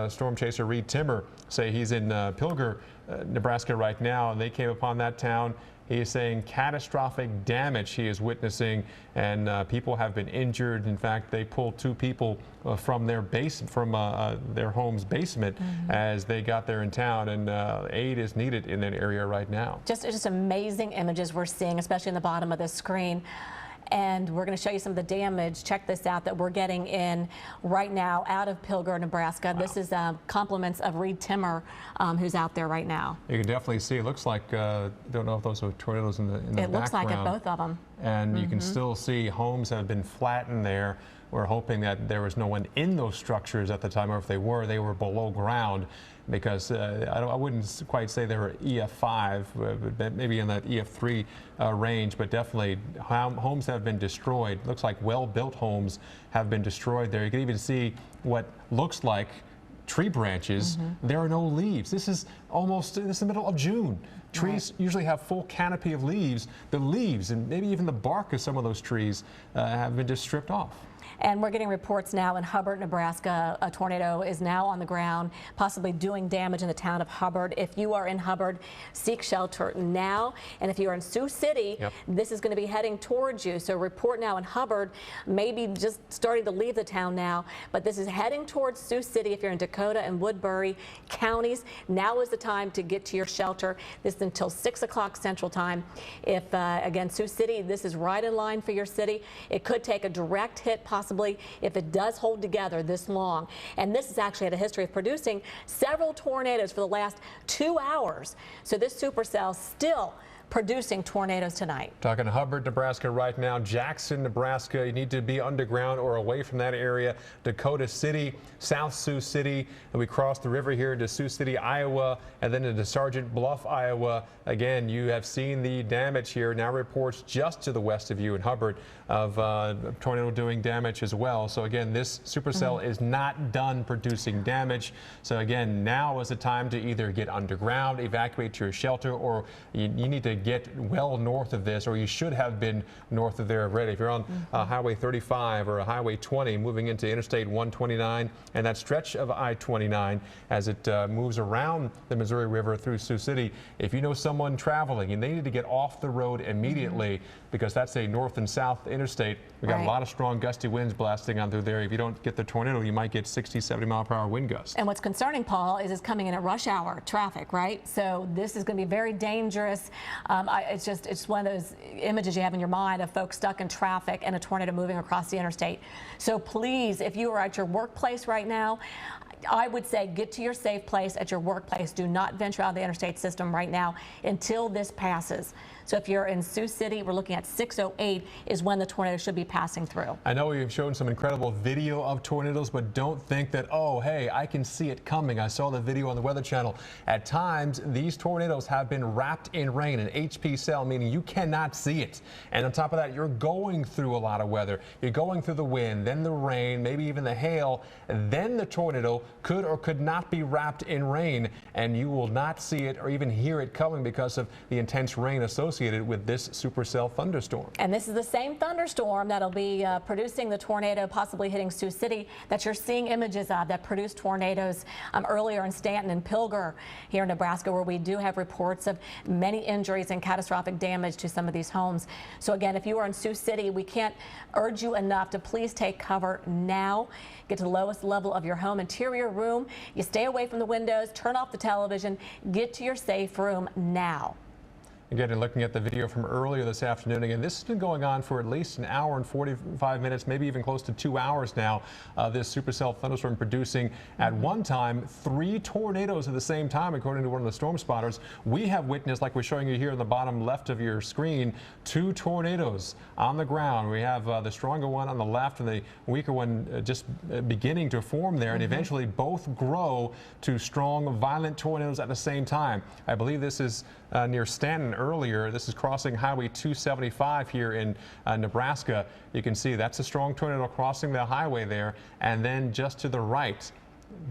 [SPEAKER 1] storm chaser Reed Timmer say he's in Pilger, Nebraska right now, and they came upon that town. He is saying catastrophic damage he is witnessing, and people have been injured. In fact, they pulled 2 people from their their home's basement as they got there in town, and aid is needed in that area right now. Just amazing images we're seeing, especially in the bottom of this screen.
[SPEAKER 2] And we're going to show you some of the damage. Check this out that we're getting in right now out of Pilger, Nebraska. Wow. This is compliments of Reed Timmer, who's out there right now.
[SPEAKER 1] You can definitely see. It looks like don't know if those are tornadoes in the background.
[SPEAKER 2] It looks like it, both of them.
[SPEAKER 1] And you can still see homes have been flattened there. We're hoping that there was no one in those structures at the time, or if they were below ground, because I wouldn't quite say they were EF5, but maybe in that EF3 range, but definitely homes have been destroyed. Looks like well-built homes have been destroyed there. You can even see what looks like tree branches. There are no leaves. This is the middle of June. Trees usually have full canopy of leaves. The leaves and maybe even the bark of some of those trees have been just stripped off.
[SPEAKER 2] And we're getting reports now in Hubbard, Nebraska. A tornado is now on the ground, possibly doing damage in the town of Hubbard. If you are in Hubbard, seek shelter now. And if you're in Sioux City, this is going to be heading towards you. So report now in Hubbard, maybe just starting to leave the town now. But this is heading towards Sioux City. If you're in Dakota and Woodbury counties, now is the time to get to your shelter. This is until 6 o'clock Central Time. If, again, Sioux City, this is right in line for your city. It could take a direct hit, possibly, if it does hold together this long. And this has actually had a history of producing several tornadoes for the last 2 hours. So this supercell still producing tornadoes tonight. Talking to
[SPEAKER 1] Hubbard, Nebraska right now. Jackson, Nebraska, you need to be underground or away from that area. Dakota City, South Sioux City, and we cross the river here into Sioux City, Iowa, and then into Sergeant Bluff, Iowa. Again, you have seen the damage here. Now reports just to the west of you in Hubbard of tornado doing damage as well. So again, this supercell is not done producing damage. So again, now is the time to either get underground, evacuate to your shelter, or you need to get well north of this, or you should have been north of there already. If you're on Highway 35 or a Highway 20 moving into Interstate 129 and that stretch of I-29 as it moves around the Missouri River through Sioux City, if you know someone traveling and they need to get off the road immediately because that's a north and south interstate, we got a lot of strong gusty winds blasting on through there. If you don't get the tornado, you might get 60, 70 mile per hour wind gusts.
[SPEAKER 2] And what's concerning, Paul, is it's coming in at rush hour traffic, right? So this is going to be very dangerous. It's one of those images you have in your mind of folks stuck in traffic and a tornado moving across the interstate. So please, if you are at your workplace right now, I would say get to your safe place at your workplace. Do not venture out of the interstate system right now until this passes. So if you're in Sioux City, we're looking at 6:08 is when the tornado should be passing through.
[SPEAKER 1] I know we've shown some incredible video of tornadoes, but don't think that, oh, hey, I can see it coming. I saw the video on the Weather Channel. At times, these tornadoes have been wrapped in rain, an HP cell, meaning you cannot see it. And on top of that, you're going through a lot of weather. You're going through the wind, then the rain, maybe even the hail, and then the tornado could or could not be wrapped in rain, and you will not see it or even hear it coming because of the intense rain associated with this supercell thunderstorm.
[SPEAKER 2] And this is the same thunderstorm that'll be producing the tornado, possibly hitting Sioux City, that you're seeing images of that produced tornadoes earlier in Stanton and Pilger here in Nebraska, where we do have reports of many injuries and catastrophic damage to some of these homes. So again, if you are in Sioux City, we can't urge you enough to please take cover now. Get to the lowest level of your home interior room. You stay away from the windows, turn off the television, get to your safe room now.
[SPEAKER 1] Again, and looking at the video from earlier this afternoon, again, this has been going on for at least an hour and 45 minutes, maybe even close to 2 hours now. This supercell thunderstorm producing at one time 3 tornadoes at the same time, according to one of the storm spotters. We have witnessed, like we're showing you here in the bottom left of your screen, 2 tornadoes on the ground. We have the stronger one on the left and the weaker one just beginning to form there, and eventually both grow to strong, violent tornadoes at the same time. I believe this is near Stanton earlier. This is crossing Highway 275 here in Nebraska. You can see that's a strong tornado crossing the highway there, and then just to the right,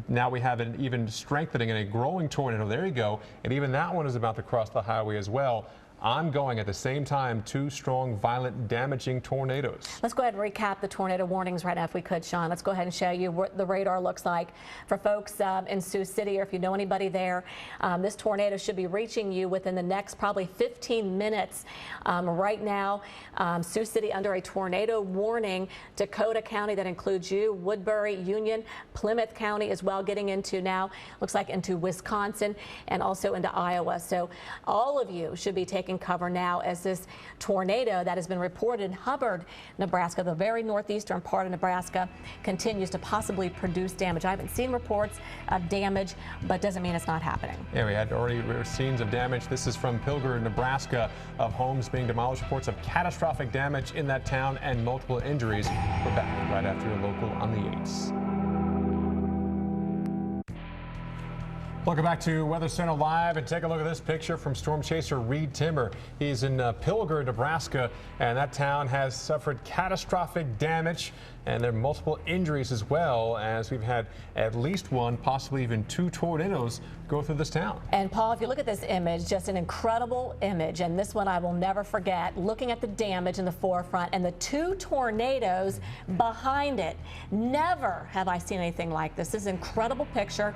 [SPEAKER 1] now we have an even strengthening and a growing tornado. There you go. And even that one is about to cross the highway as well. Ongoing at the same time, 2 strong, violent, damaging tornadoes.
[SPEAKER 2] Let's go ahead and recap the tornado warnings right now if we could, Sean. Let's go ahead and show you what the radar looks like for folks in Sioux City, or if you know anybody there. This tornado should be reaching you within the next probably 15 minutes. Right now, Sioux City under a tornado warning. Dakota County, that includes you, Woodbury, Union, Plymouth County as well, getting into now, looks like into Wisconsin and also into Iowa. So all of you should be taking taking cover now as this tornado that has been reported in Hubbard, Nebraska, the very northeastern part of Nebraska, continues to possibly produce damage. I haven't seen reports of damage, but doesn't mean it's not happening.
[SPEAKER 1] Yeah, we had already scenes of damage. This is from Pilger, Nebraska, of homes being demolished. Reports of catastrophic damage in that town and multiple injuries. We're back right after your local on the 8s. Welcome back to Weather Center Live, and take a look at this picture from storm chaser Reed Timmer. He's in Pilger, Nebraska, and that town has suffered catastrophic damage, and there are multiple injuries as well, as we've had at least one, possibly even two tornadoes go through this town.
[SPEAKER 2] And Paul, if you look at this image, just an incredible image, and this one I will never forget, looking at the damage in the forefront and the two tornadoes behind it. Never have I seen anything like this. This is an incredible picture.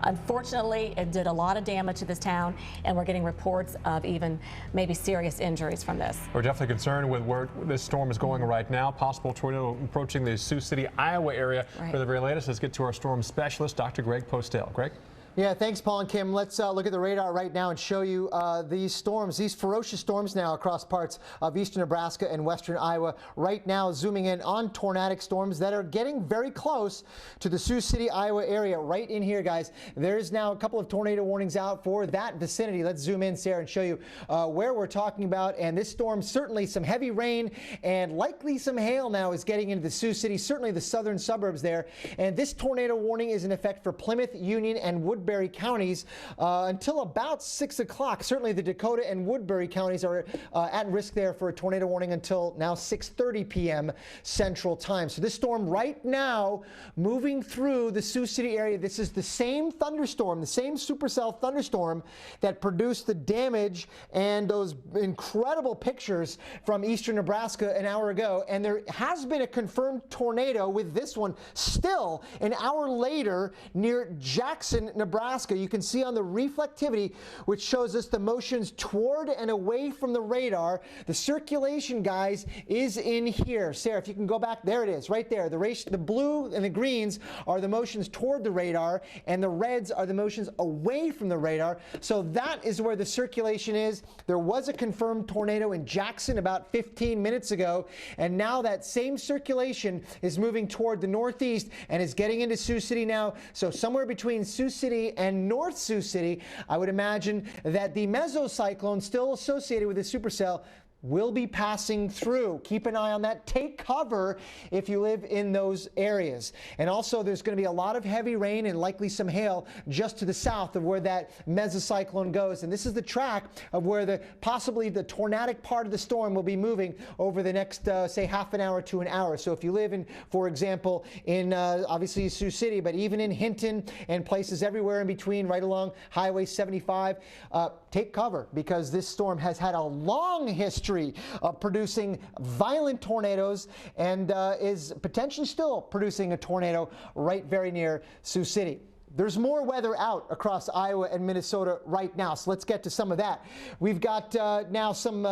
[SPEAKER 2] Unfortunately, it did a lot of damage to this town, and we're getting reports of even maybe serious injuries from this.
[SPEAKER 1] We're definitely concerned with where this storm is going right now. Possible tornado approaching the Sioux City, Iowa area.
[SPEAKER 2] Right.
[SPEAKER 1] For the very latest, let's get to our storm specialist, Dr. Greg Postel. Greg?
[SPEAKER 4] Yeah, thanks, Paul and Kim. Let's look at the radar right now and show you these storms, these ferocious storms now across parts of eastern Nebraska and western Iowa. Right now, zooming in on tornadic storms that are getting very close to the Sioux City, Iowa area. Right in here, guys. There's now a couple of tornado warnings out for that vicinity. Let's zoom in, Sarah, and show you where we're talking about. And this storm, certainly some heavy rain and likely some hail now is getting into the Sioux City, certainly the southern suburbs there. And this tornado warning is in effect for Plymouth, Union, and Woodbury counties until about 6 o'clock. Certainly the Dakota and Woodbury counties are at risk there for a tornado warning until now 6:30 p.m. Central Time. So this storm right now moving through the Sioux City area. This is the same thunderstorm, the same supercell thunderstorm that produced the damage and those incredible pictures from eastern Nebraska an hour ago. And there has been a confirmed tornado with this one still an hour later near Jackson, Nebraska. You can see on the reflectivity, which shows us the motions toward and away from the radar. The circulation, guys, is in here. Sarah, if you can go back, there it is, right there. The blue and the greens are the motions toward the radar, and the reds are the motions away from the radar. So that is where the circulation is. There was a confirmed tornado in Jackson about 15 minutes ago, and now that same circulation is moving toward the northeast and is getting into Sioux City now. So somewhere between Sioux City and North Sioux City, I would imagine that the mesocyclone still associated with the supercell will be passing through. Keep an eye on that. Take cover if you live in those areas. And also there's going to be a lot of heavy rain and likely some hail just to the south of where that mesocyclone goes. And this is the track of where possibly the tornadic part of the storm will be moving over the next, say, half an hour to an hour. So if you live in, for example, in obviously Sioux City, but even in Hinton and places everywhere in between, right along Highway 75, take cover, because this storm has had a long history of producing violent tornadoes and is potentially still producing a tornado right very near Sioux City. There's more weather out across Iowa and Minnesota right now, so let's get to some of that. We've got now some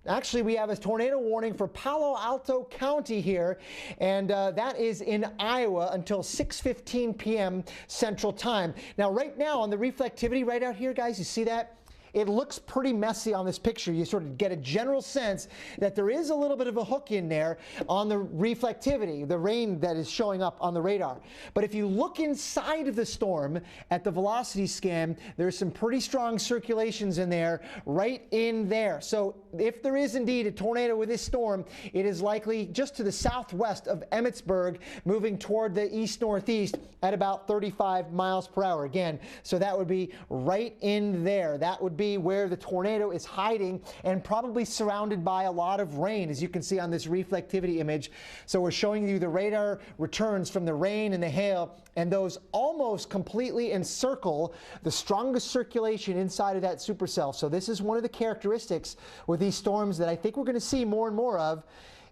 [SPEAKER 4] actually, we have a tornado warning for Palo Alto County here, and that is in Iowa until 6:15 p.m. Central Time. Now, right now on the reflectivity right out here, guys, you see that? It looks pretty messy on this picture. You sort of get a general sense that there is a little bit of a hook in there on the reflectivity, the rain that is showing up on the radar. But if you look inside of the storm at the velocity scan, there's some pretty strong circulations in there, right in there. So if there is indeed a tornado with this storm, it is likely just to the southwest of Emmitsburg, moving toward the east-northeast at about 35 miles per hour. Again, so that would be right in there. That would be where the tornado is hiding and probably surrounded by a lot of rain, as you can see on this reflectivity image. So we're showing you the radar returns from the rain and the hail, and those almost completely encircle the strongest circulation inside of that supercell. So this is one of the characteristics with these storms that I think we're going to see more and more of,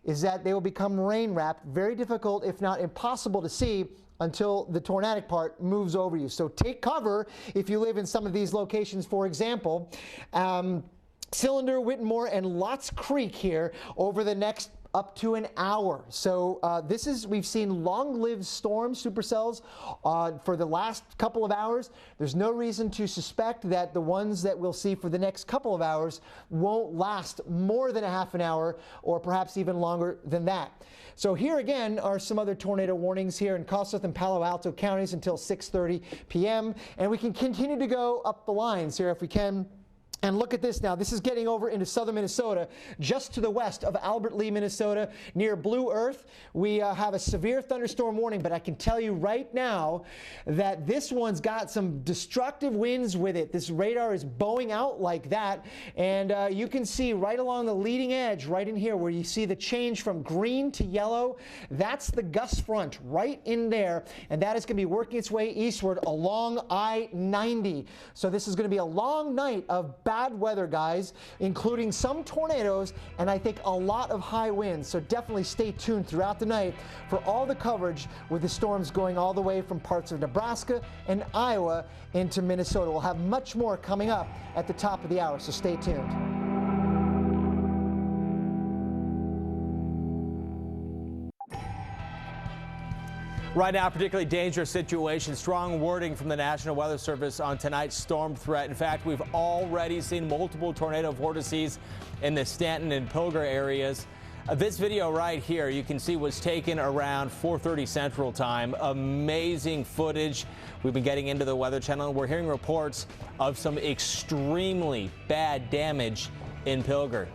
[SPEAKER 4] is that they will become rain-wrapped, very difficult, if not impossible to see until the tornadic part moves over you. So take cover if you live in some of these locations. For example, Cylinder, Whitmore, and Lots Creek here over the next up to an hour. So we've seen long-lived storms, supercells, for the last couple of hours. There's no reason to suspect that the ones that we'll see for the next couple of hours won't last more than a half an hour or perhaps even longer than that. So here again are some other tornado warnings here in Kossuth and Palo Alto counties until 6:30 p.m. And we can continue to go up the lines here if we can. And look at this now. This is getting over into southern Minnesota, just to the west of Albert Lea, Minnesota, near Blue Earth. We have a severe thunderstorm warning, but I can tell you right now that this one's got some destructive winds with it. This radar is bowing out like that, and you can see right along the leading edge, right in here, where you see the change from green to yellow. That's the gust front right in there, and that is going to be working its way eastward along I-90. So this is going to be a long night of bad weather, guys, including some tornadoes and I think a lot of high winds. So definitely stay tuned throughout the night for all the coverage with the storms going all the way from parts of Nebraska and Iowa into Minnesota. We'll have much more coming up at the top of the hour, so stay tuned.
[SPEAKER 7] Right now, particularly dangerous situation. Strong wording from the National Weather Service on tonight's storm threat. In fact, we've already seen multiple tornado vortices in the Stanton and Pilger areas. This video right here, you can see, was taken around 4:30 Central Time. Amazing footage. We've been getting into the Weather Channel, and we're hearing reports of some extremely bad damage in Pilger.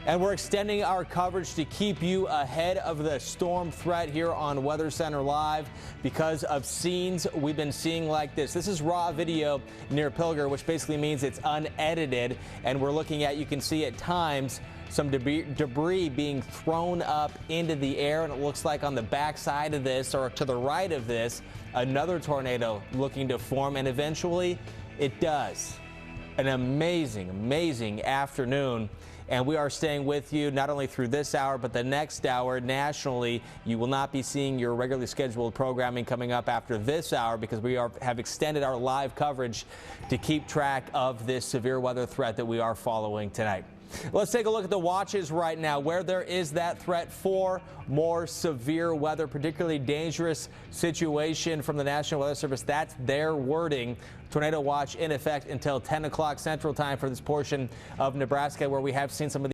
[SPEAKER 7] And we're extending our coverage to keep you ahead of the storm threat here on Weather Center Live because of scenes we've been seeing like this. This is raw video near Pilger, which basically means it's unedited. And we're looking at, you can see at times, some debris being thrown up into the air. And it looks like on the back side of this, or to the right of this, another tornado looking to form. And eventually it does. An amazing, amazing afternoon. And we are staying with you not only through this hour, but the next hour nationally. You will not be seeing your regularly scheduled programming coming up after this hour because we have extended our live coverage to keep track of this severe weather threat that we are following tonight. Let's take a look at the watches right now where there is that threat for more severe weather, particularly dangerous situation from the National Weather Service. That's their wording. Tornado watch in effect until 10 o'clock Central Time for this portion of Nebraska, where we have seen some of the